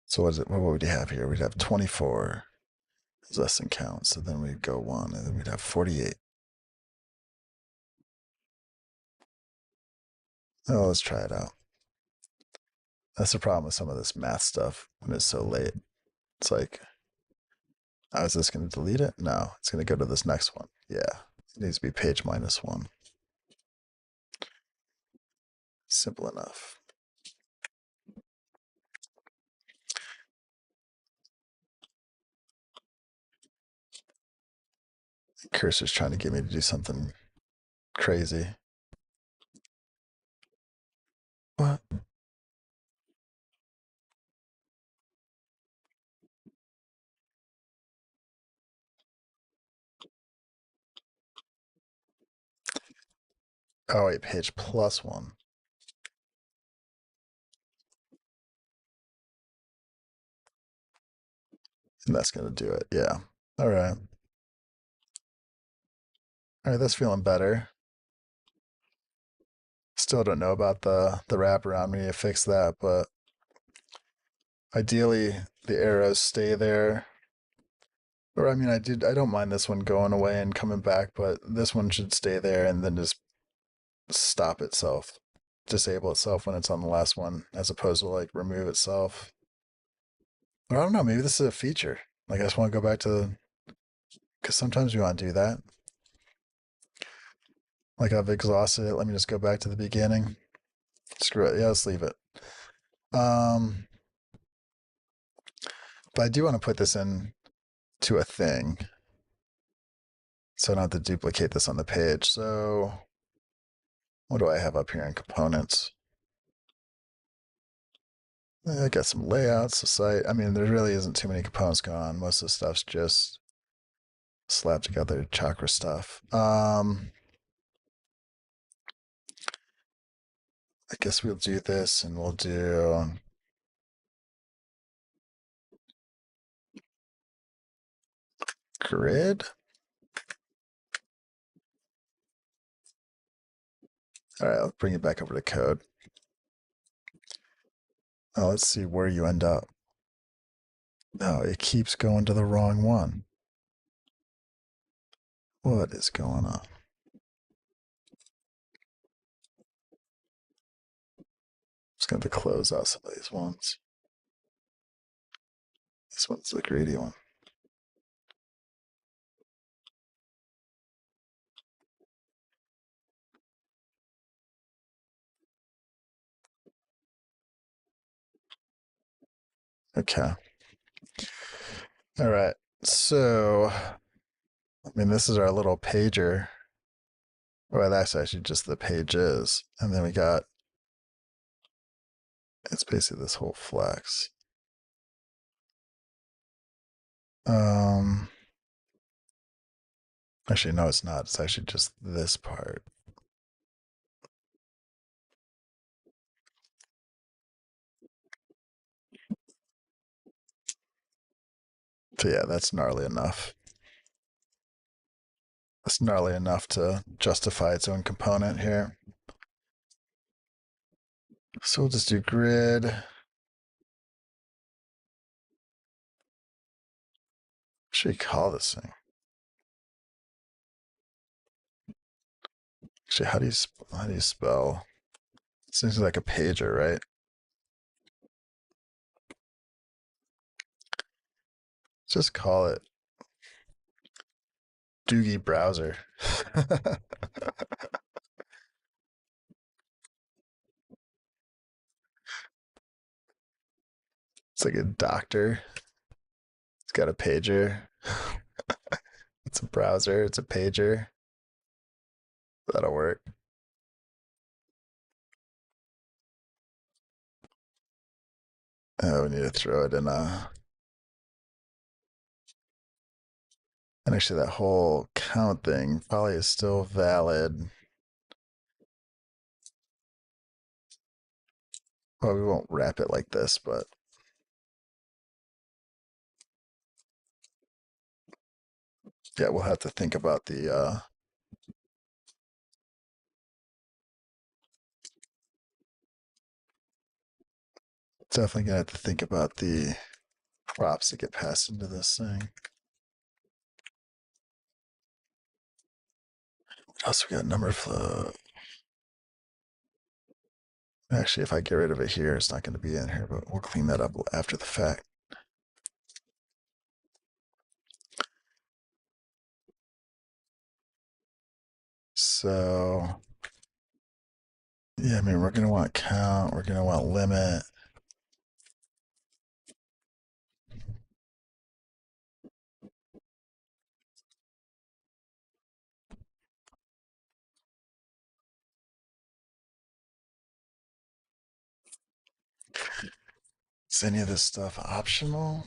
So what is it? What would we have here? We'd have 24 is less than count. So then we'd go 1, and then we'd have 48. Oh, let's try it out. That's the problem with some of this math stuff when it's so late. It's like, oh, is this going to delete it? No, it's going to go to this next one. Yeah, it needs to be page minus 1. Simple enough. Cursor's trying to get me to do something crazy. What? Oh, wait, page plus 1. And that's going to do it. Yeah. All right. All right, that's feeling better. Still don't know about the wraparound. We need to fix that, but ideally the arrows stay there. Or I mean, I don't mind this one going away and coming back, but this one should stay there and then just stop itself, disable itself when it's on the last one, as opposed to like remove itself. Or I don't know, maybe this is a feature. Like I just want to go back to, because sometimes we want to do that. Like I've exhausted it. Let me just go back to the beginning. Screw it. Yeah, let's leave it. Um, but I do want to put this in to a thing, so I don't have to duplicate this on the page. So what do I have up here in components? I got some layouts, a site. I mean, there really isn't too many components going on. Most of the stuff's just slapped together chakra stuff. I guess we'll do this and we'll do grid. All right, I'll bring it back over to code. Oh, let's see where you end up. No, it keeps going to the wrong one. What is going on? Just going to close out some of these ones. This one's the greedy one. Okay. All right. So, I mean, this is our little pager. Well, that's actually just the pages. And then we got, it's basically this whole flex. Um, Actually, no, it's not. It's actually just this part. So yeah, that's gnarly enough. That's gnarly enough to justify its own component here. So we'll just do grid. What should we call this thing? Actually, how do you spell? It seems like a pager, right? Just call it Doogie Browser. It's like a doctor. It's got a pager. It's a browser. It's a pager. That'll work. Oh, we need to throw it in a. And actually, that whole count thing probably is still valid. Well, we won't wrap it like this, but yeah, we'll have to think about the definitely gonna have to think about the props that get passed into this thing. Also, we got number flow. Actually, if I get rid of it here, it's not going to be in here, but we'll clean that up after the fact. So, yeah, I mean, we're going to want count, we're going to want limit. Is any of this stuff optional?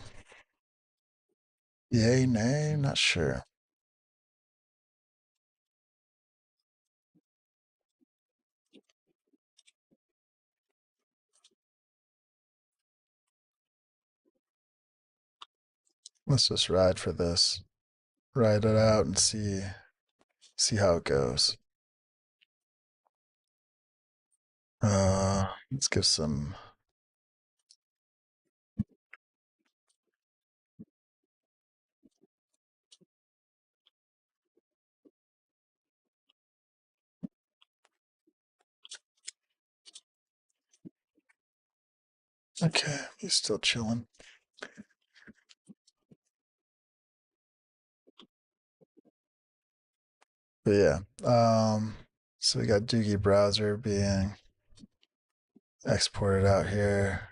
Yay, nay, not sure. Let's just ride for this. Ride it out and see how it goes. Let's give some. Okay, he's still chilling. But yeah, so we got Doogie Browser being exported out here.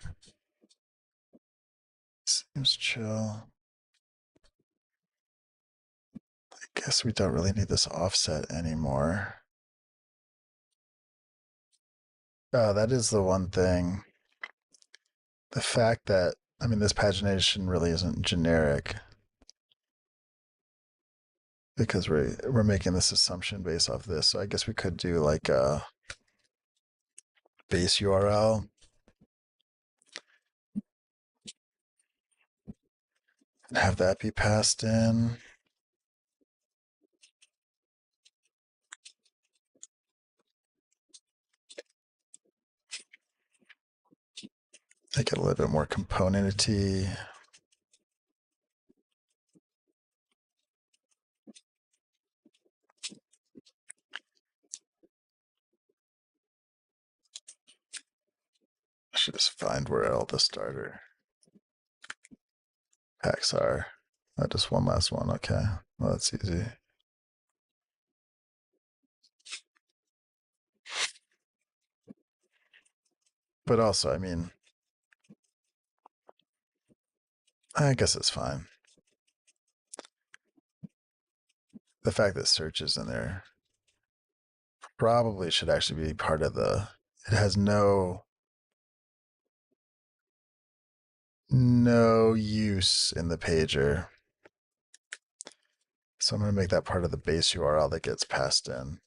Seems chill. I guess we don't really need this offset anymore. Oh, that is the one thing. The fact that, I mean, this pagination really isn't generic because we're making this assumption based off this. So I guess we could do like a base URL and have that be passed in. Make it a little bit more componenty. I should just find where all the starter packs are. Oh, just one last one. Okay. Well, that's easy. But also, I mean, I guess it's fine. The fact that search is in there probably should actually be part of the. It has no use in the pager. So I'm going to make that part of the base URL that gets passed in.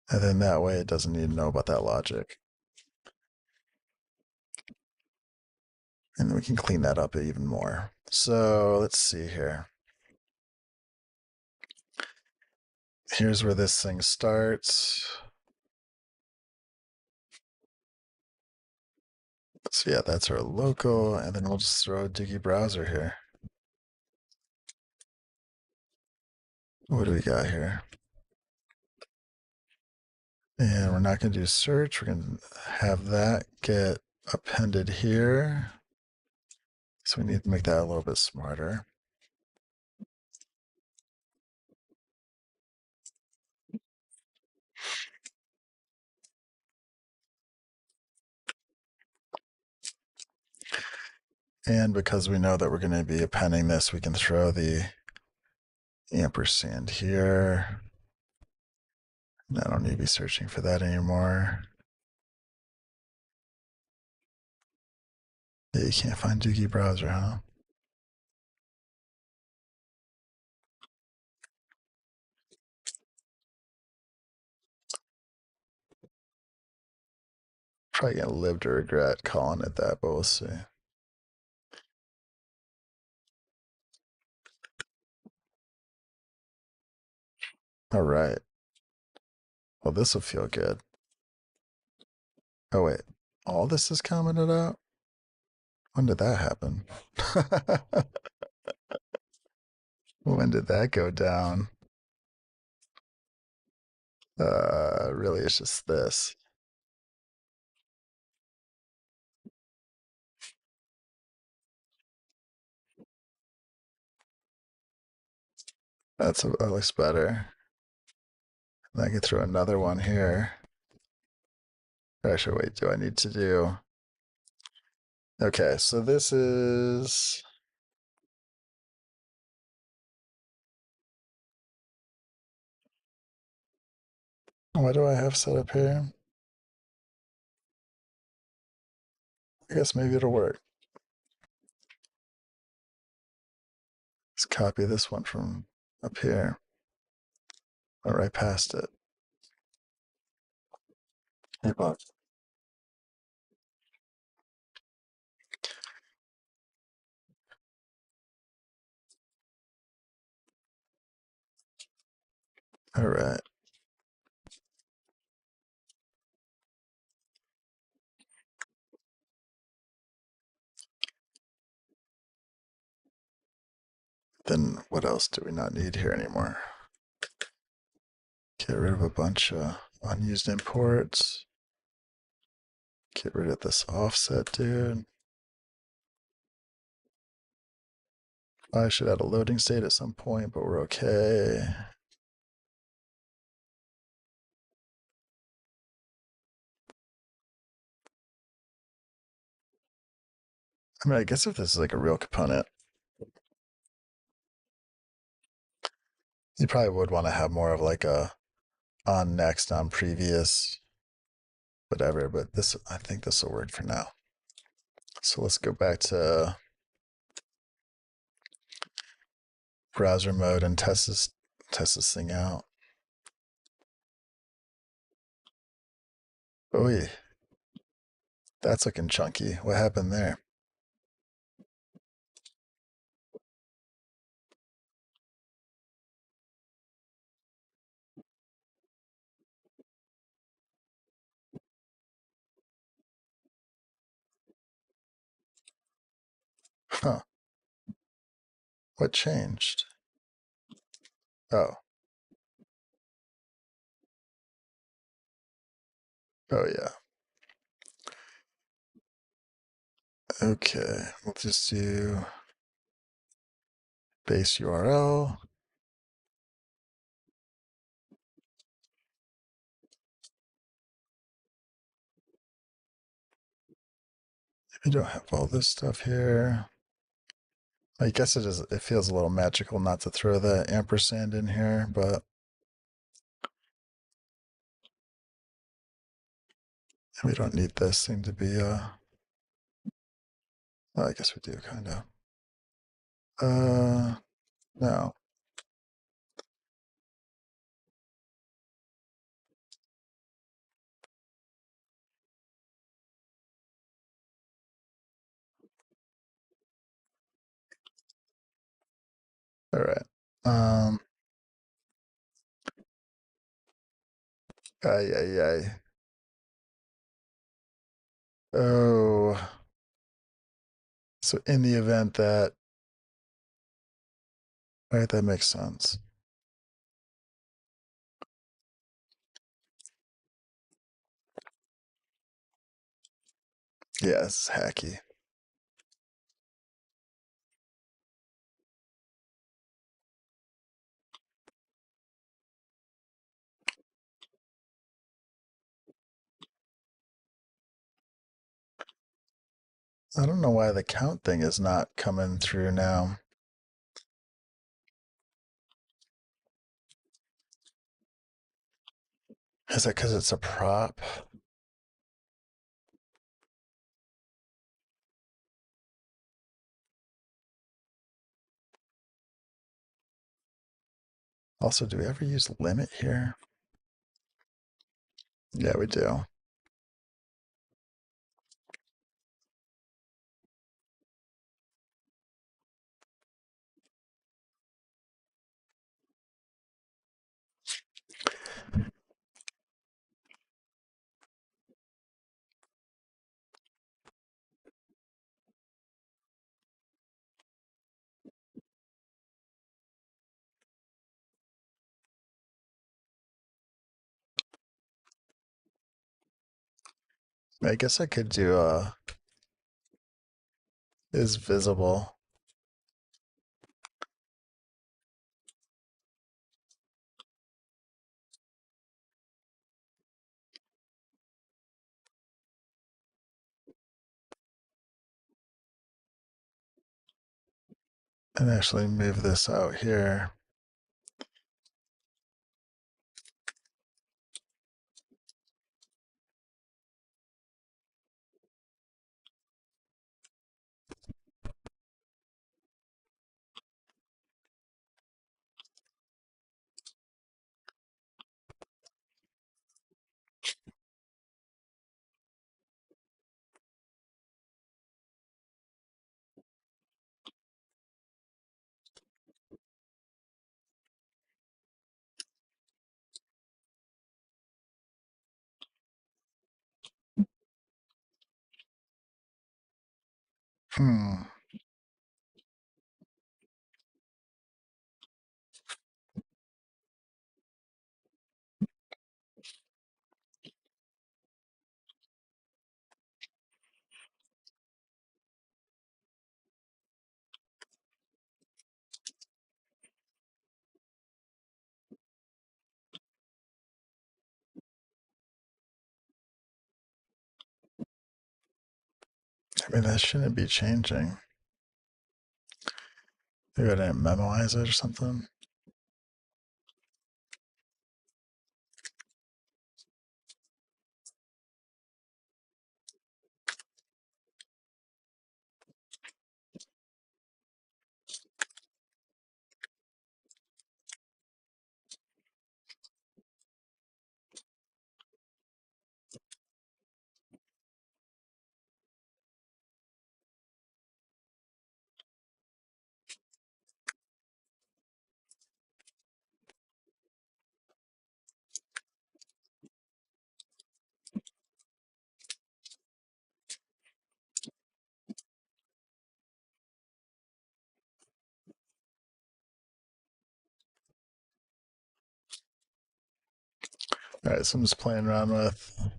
And then that way it doesn't need to know about that logic. And we can clean that up even more. So let's see here. Here's where this thing starts. So yeah, that's our local, and then we'll just throw a Doogie Browser here. What do we got here? And we're not going to do search. We're going to have that get appended here. So we need to make that a little bit smarter. And because we know that we're going to be appending this, we can throw the ampersand here. I don't need to be searching for that anymore. Yeah, you can't find Doogie Browser, huh? Probably gonna live to regret calling it that, but we'll see. All right. Well, this will feel good. Oh, wait. All this is commented out? When did that happen? When did that go down? Really, it's just this. That looks better. And I can throw another one here. Actually, wait, do I need to do? Okay, so this is. What do I have set up here? I guess maybe it'll work. Let's copy this one from up here. Or right past it. Hey, Bob. All right. Then what else do we not need here anymore? Get rid of a bunch of unused imports. Get rid of this offset, dude. I should add a loading state at some point, but we're okay. I mean, I guess if this is like a real component, you probably would want to have more of like a on next, on previous, whatever. But this, I think this will work for now. So let's go back to browser mode and test this thing out. Oh, yeah. That's looking chunky. What happened there? Huh. What changed? Oh. Oh, yeah. Okay. We'll just do base URL. We don't have all this stuff here. I guess it feels a little magical not to throw the ampersand in here, but we don't need this thing to be oh, I guess we do kind of. No. All right. Ay, ay, ay. Oh. So in the event that, all right, that makes sense. Yeah, it's hacky. I don't know why the count thing is not coming through now. Is that because it's a prop? Also, do we ever use limit here? Yeah, we do. I guess I could do is visible. And actually move this out here. Hmm. I mean, that shouldn't be changing. Maybe I didn't memorize it or something. All right, so I'm just playing around with.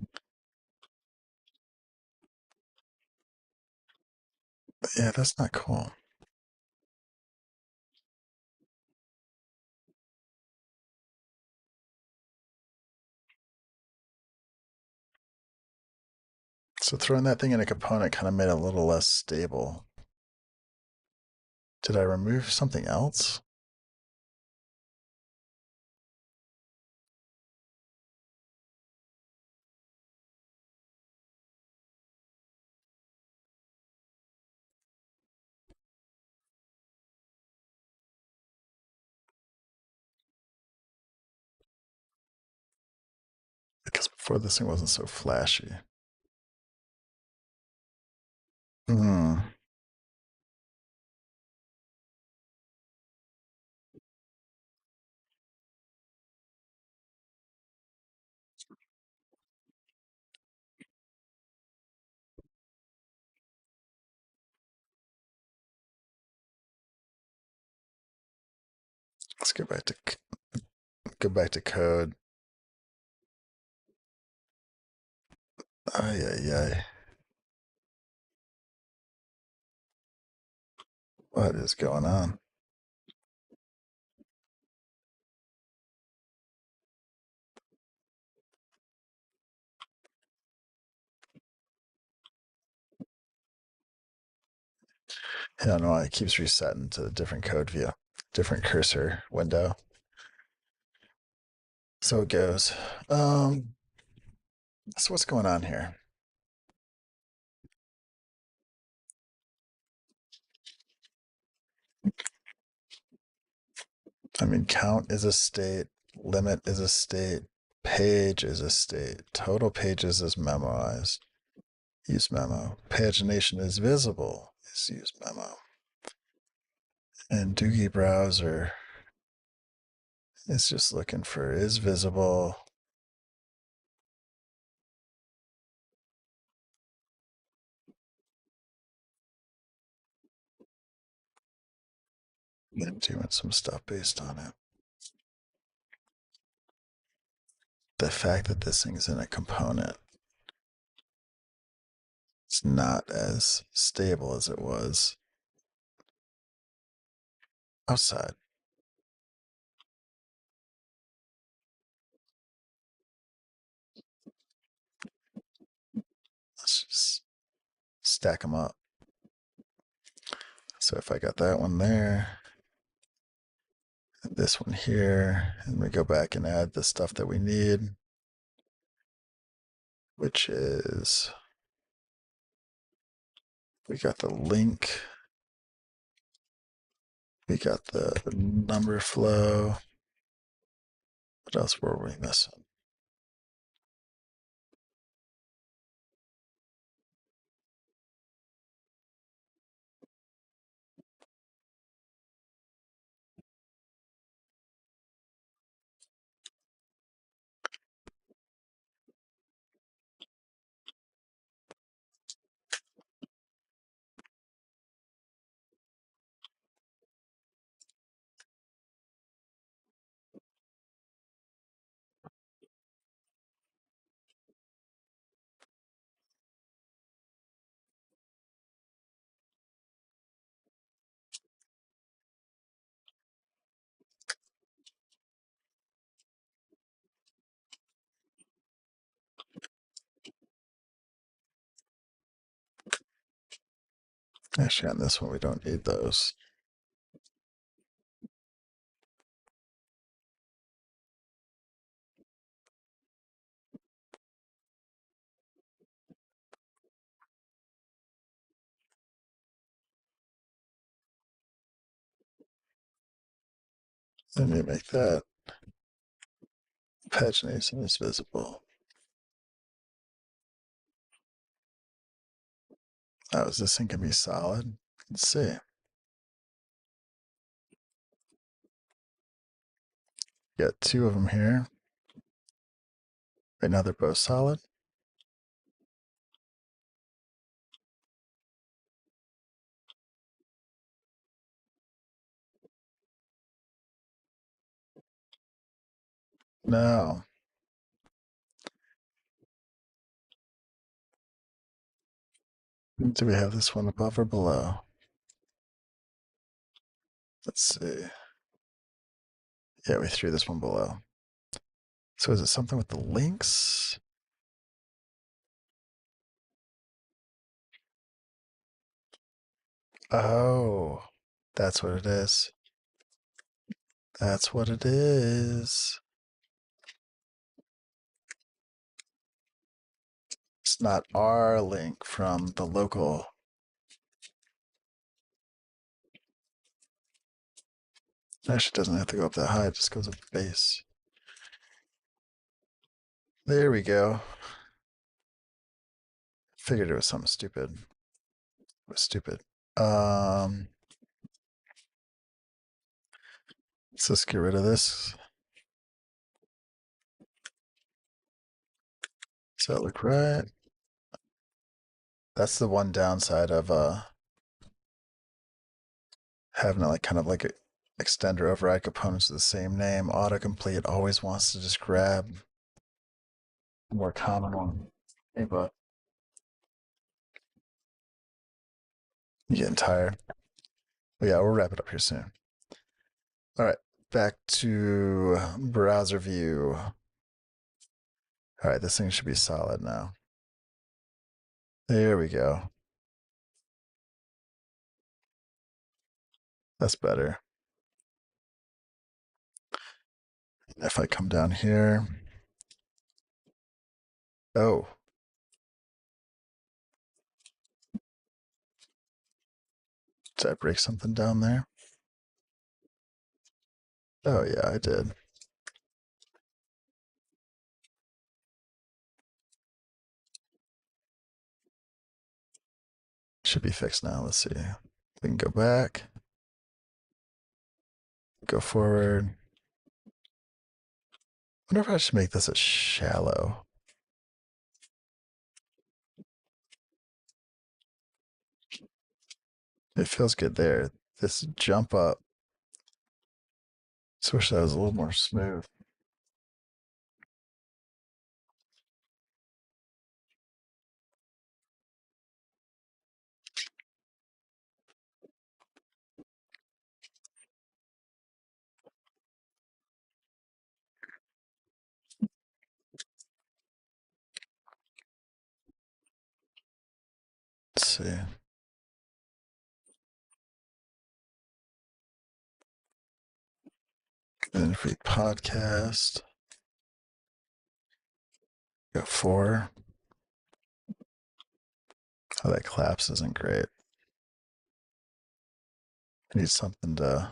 Yeah, that's not cool. So throwing that thing in a component kind of made it a little less stable. Did I remove something else? Because before this thing wasn't so flashy. Hmm. Let's go back to code. Ay ay ay. What is going on? I don't know why it keeps resetting to a different code view, different cursor window. So it goes. So what's going on here? I mean, count is a state, limit is a state, page is a state, total pages is memoized. Use memo. Pagination is visible is use memo. And Doogie browser is just looking for is visible. Then doing some stuff based on it. The fact that this thing is in a component, it's not as stable as it was outside. Let's just stack them up. So if I got that one there, and this one here, and we go back and add the stuff that we need, which is we got the link, we got the number flow. What else were we missing? Actually, on this one, we don't need those. Let me make that pagination is visible. Oh, is this thing gonna be solid? Let's see. Got two of them here. Right now they're both solid. No. Do we have this one above or below? Let's see. Yeah, we threw this one below. So is it something with the links? Oh, that's what it is. That's what it is. It's not our link from the local. Actually, doesn't have to go up that high. It just goes up the base. There we go. Figured it was something stupid. It was stupid. Let's just get rid of this. Does that look right? That's the one downside of having like kind of like a extender override components of the same name. Autocomplete always wants to just grab a more common one. Hey, but you getting tired? But yeah, we'll wrap it up here soon. All right, back to browser view. All right, this thing should be solid now. There we go. That's better. If I come down here. Oh, did I break something down there? Oh, yeah, I did. Should be fixed now. Let's see. We can go back, go forward. I wonder if I should make this a shallow. It feels good there. This jump up. I wish that was a little more smooth. Let's see. And free podcast. Got 4. Oh, that collapse isn't great. I need something to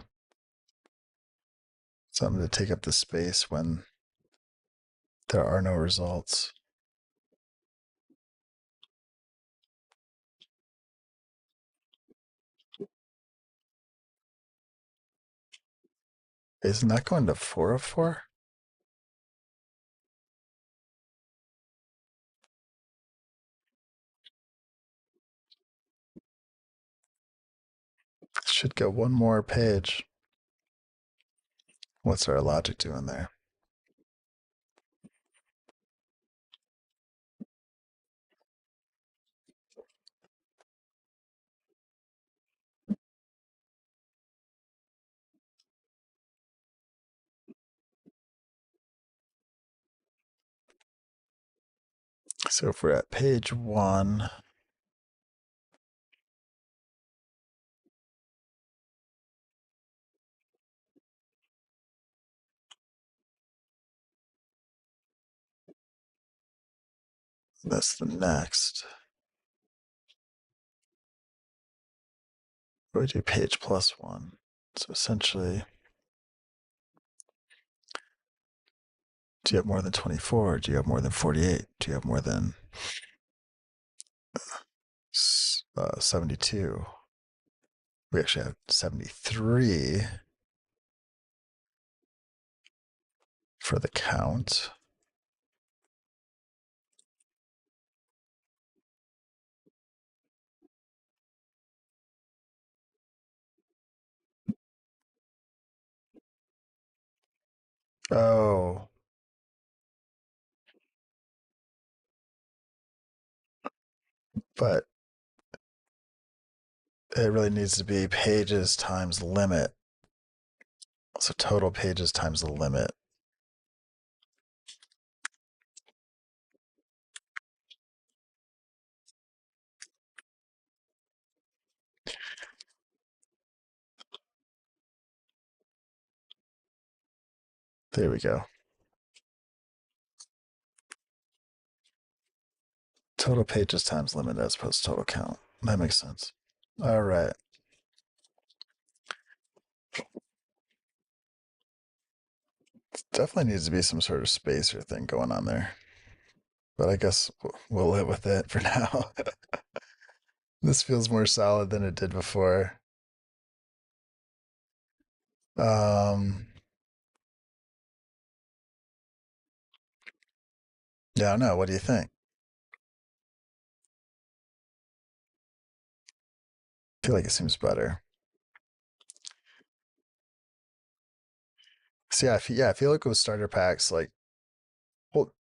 take up the space when there are no results. Isn't that going to 4 of 4? Should go one more page. What's our logic doing there? So if we're at page 1, that's the next. We do page plus 1. So essentially, do you have more than 24? Do you have more than 48? Do you have more than 72? We actually have 73 for the count. Oh, but it really needs to be pages times limit. So total pages times the limit. There we go. Total pages times limit as opposed to total count. That makes sense. All right. Definitely needs to be some sort of spacer thing going on there. But I guess we'll live with it for now. This feels more solid than it did before. Um, yeah, I don't know. What do you think? I feel like it seems better. So yeah, I feel like with starter packs, like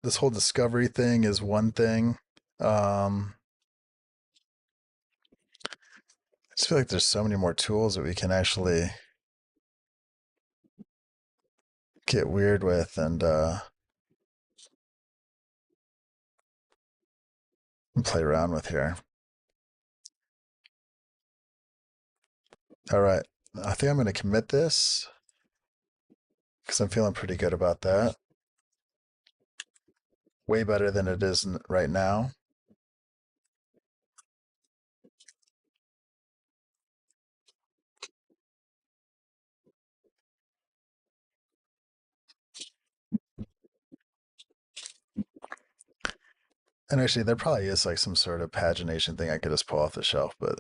this whole discovery thing is one thing. I just feel like there's so many more tools that we can actually get weird with and play around with here. All right. I think I'm going to commit this because I'm feeling pretty good about that. Way better than it is right now. And actually, there probably is like some sort of pagination thing I could just pull off the shelf, but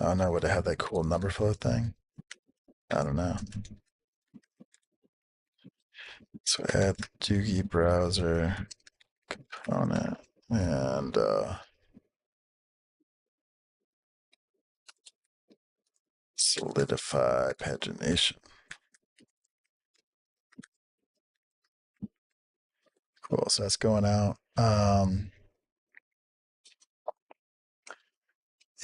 I don't know. Would it have that cool number flow thing? I don't know. So add Doogie browser component and solidify pagination. Cool. So that's going out.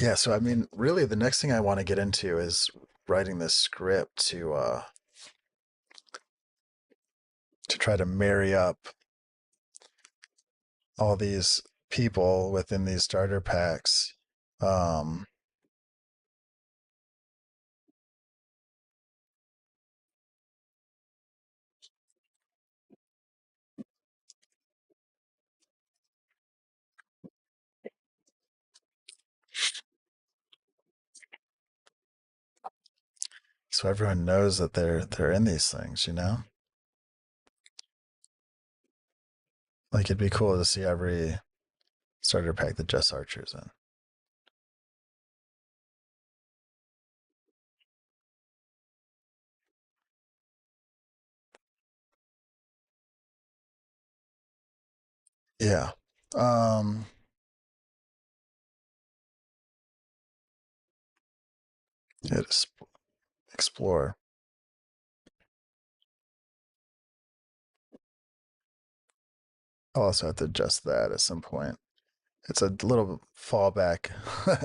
Yeah. So I mean, really, the next thing I want to get into is writing this script to try to marry up all these people within these starter packs. Um, so everyone knows that they're in these things, you know? Like it'd be cool to see every starter pack that Jess Archer's in. Yeah. Um, hit explore. I'll also have to adjust that at some point. It's a little fallback,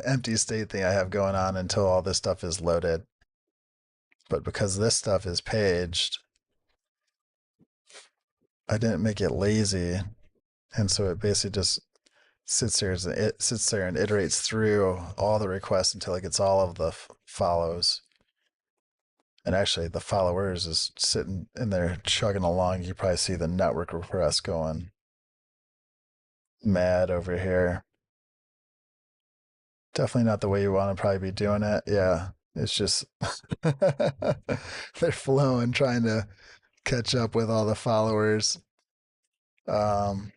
empty state thing I have going on until all this stuff is loaded. But because this stuff is paged, I didn't make it lazy, and so it basically just sits there and iterates through all the requests until it gets all of the follows. And actually, the followers is sitting in there chugging along. You probably see the network request going mad over here. Definitely not the way you want to probably be doing it. Yeah, it's just they're flowing, trying to catch up with all the followers. Um,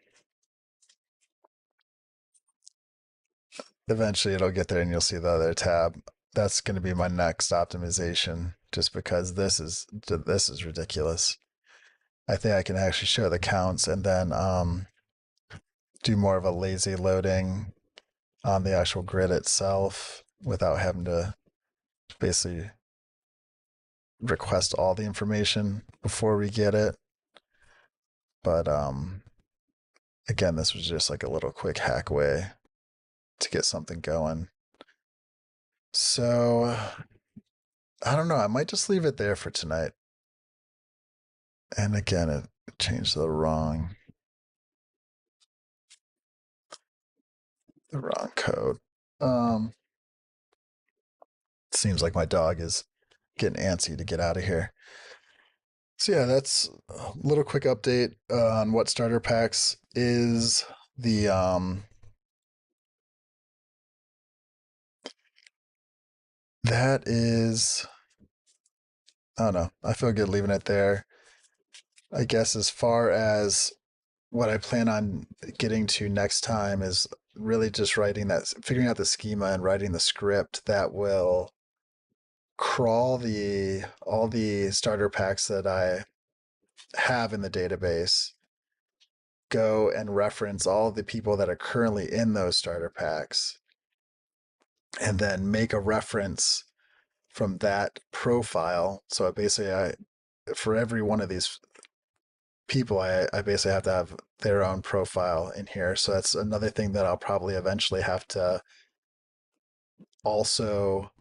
Eventually, it'll get there, and you'll see the other tab. That's going to be my next optimization, just because this is ridiculous. I think I can actually show the counts and then do more of a lazy loading on the actual grid itself without having to basically request all the information before we get it. But again, this was just like a little quick hack way to get something going. So I don't know. I might just leave it there for tonight. And again, it changed the wrong code. Um, Seems like my dog is getting antsy to get out of here. So yeah, that's a little quick update on what starter packs is. The That is, I don't know. I feel good leaving it there. I guess as far as what I plan on getting to next time is really just figuring out the schema and writing the script that will crawl the all the starter packs that I have in the database, go and reference all the people that are currently in those starter packs, and then make a reference from that profile. So for every one of these people, I basically have to have their own profile in here. So that's another thing that I'll probably eventually have to also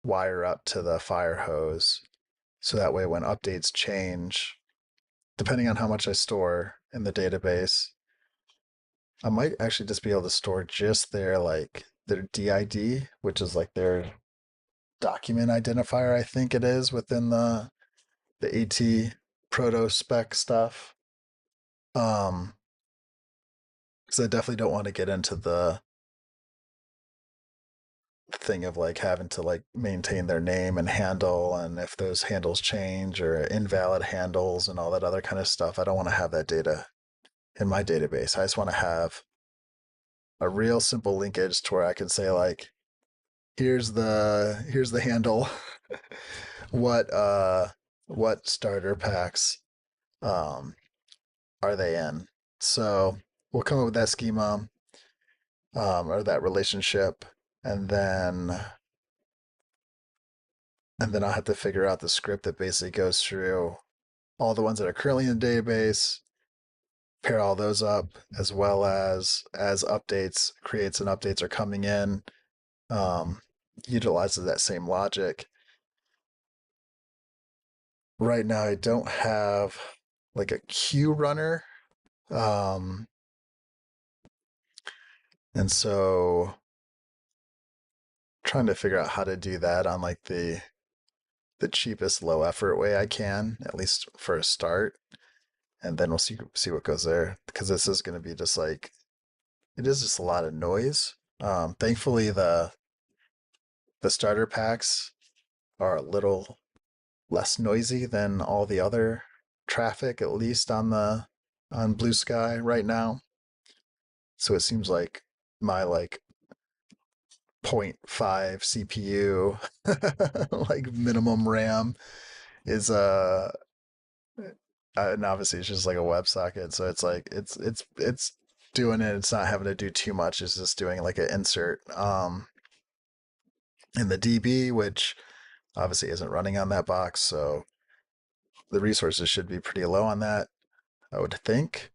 wire up to the fire hose. So that way when updates change, depending on how much I store in the database, I might actually just be able to store just their DID, which is like their document identifier, I think it is within the AT proto spec stuff. Um, because I definitely don't want to get into the thing of like having to like maintain their name and handle, and if those handles change or invalid handles and all that other kind of stuff. I don't want to have that data in my database. I just want to have a real simple linkage to where I can say like, here's the handle. what what starter packs um are they in? So we'll come up with that schema, or that relationship, and then I'll have to figure out the script that basically goes through all the ones that are currently in the database, pair all those up, as well as updates, creates and updates are coming in, um, utilizes that same logic. Right now, I don't have like a queue runner, um, and so trying to figure out how to do that on like the cheapest low effort way I can, at least for a start, and then we'll see what goes there, because this is going to be just like, it is just a lot of noise. Thankfully the starter packs are a little less noisy than all the other traffic, at least on Blue Sky right now. So it seems like my like zero point 0.5 CPU like minimum RAM is and obviously it's just like a WebSocket, so it's like it's doing it. It's not having to do too much. It's just doing like an insert in the DB, which obviously isn't running on that box, so the resources should be pretty low on that, I would think.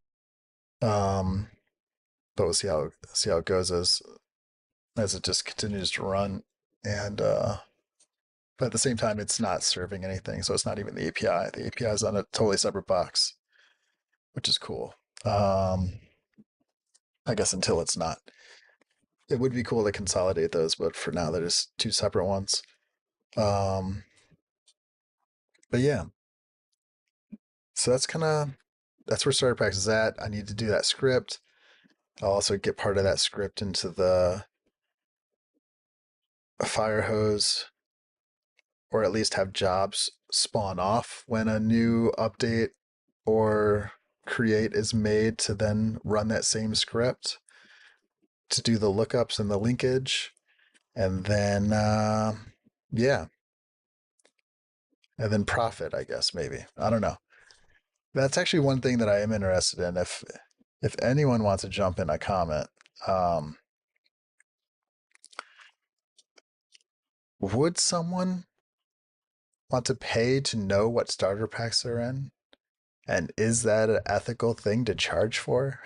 Um, but we'll see how it goes as it just continues to run, and but at the same time, it's not serving anything, so it's not even the API. The API is on a totally separate box, which is cool. Um, I guess until it's not. It would be cool to consolidate those, but for now, they're just two separate ones. Um, but yeah, so that's where starter packs is at. I need to do that script. I'll also get part of that script into the fire hose, or at least have jobs spawn off when a new update or create is made, to then run that same script to do the lookups and the linkage. And then yeah, and then profit, I guess, maybe. I don't know. That's actually one thing that I am interested in. If anyone wants to jump in a comment, um, would someone want to pay to know what starter packs they're in? And is that an ethical thing to charge for?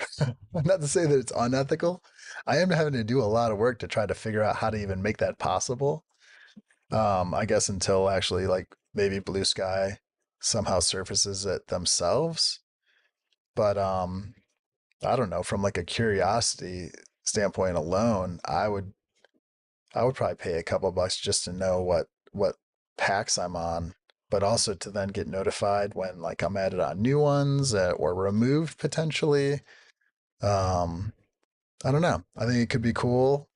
Not to say that it's unethical. I am having to do a lot of work to try to figure out how to even make that possible. I guess until actually like maybe Blue Sky somehow surfaces it themselves. But I don't know, from like a curiosity standpoint alone, I would probably pay a couple bucks just to know what packs I'm on, but also to then get notified when like I'm added on new ones, or removed potentially. Um, I don't know. I think it could be cool.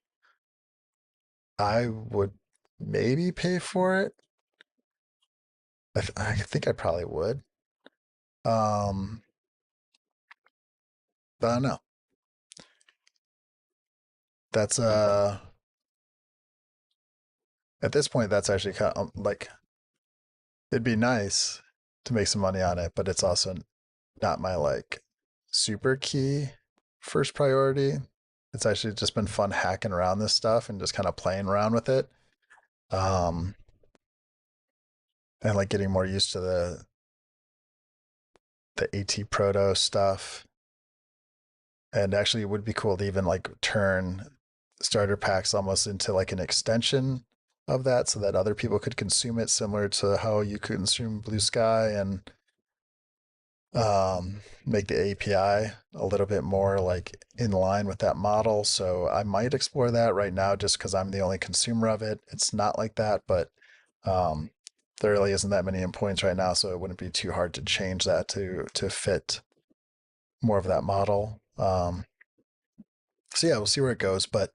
I would maybe pay for it. I think I probably would. Um, but I don't know. That's at this point that's actually kind of like, it'd be nice to make some money on it, but it's also not my like super key first priority. It's actually just been fun hacking around this stuff and just kind of playing around with it. Um, and like getting more used to the AT proto stuff. And actually it would be cool to even like turn starter packs almost into like an extension of that so that other people could consume it similar to how you consume Blue Sky and make the API a little bit more like in line with that model. So I might explore that right now just because I'm the only consumer of it. It's not like that, but um, there really isn't that many endpoints right now, so it wouldn't be too hard to change that to fit more of that model. So yeah, we'll see where it goes, but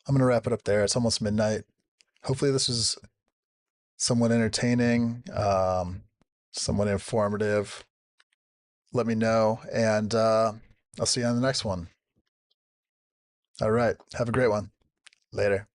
I'm gonna wrap it up there. It's almost midnight. Hopefully this is somewhat entertaining, somewhat informative. Let me know, and I'll see you on the next one. All right. Have a great one. Later.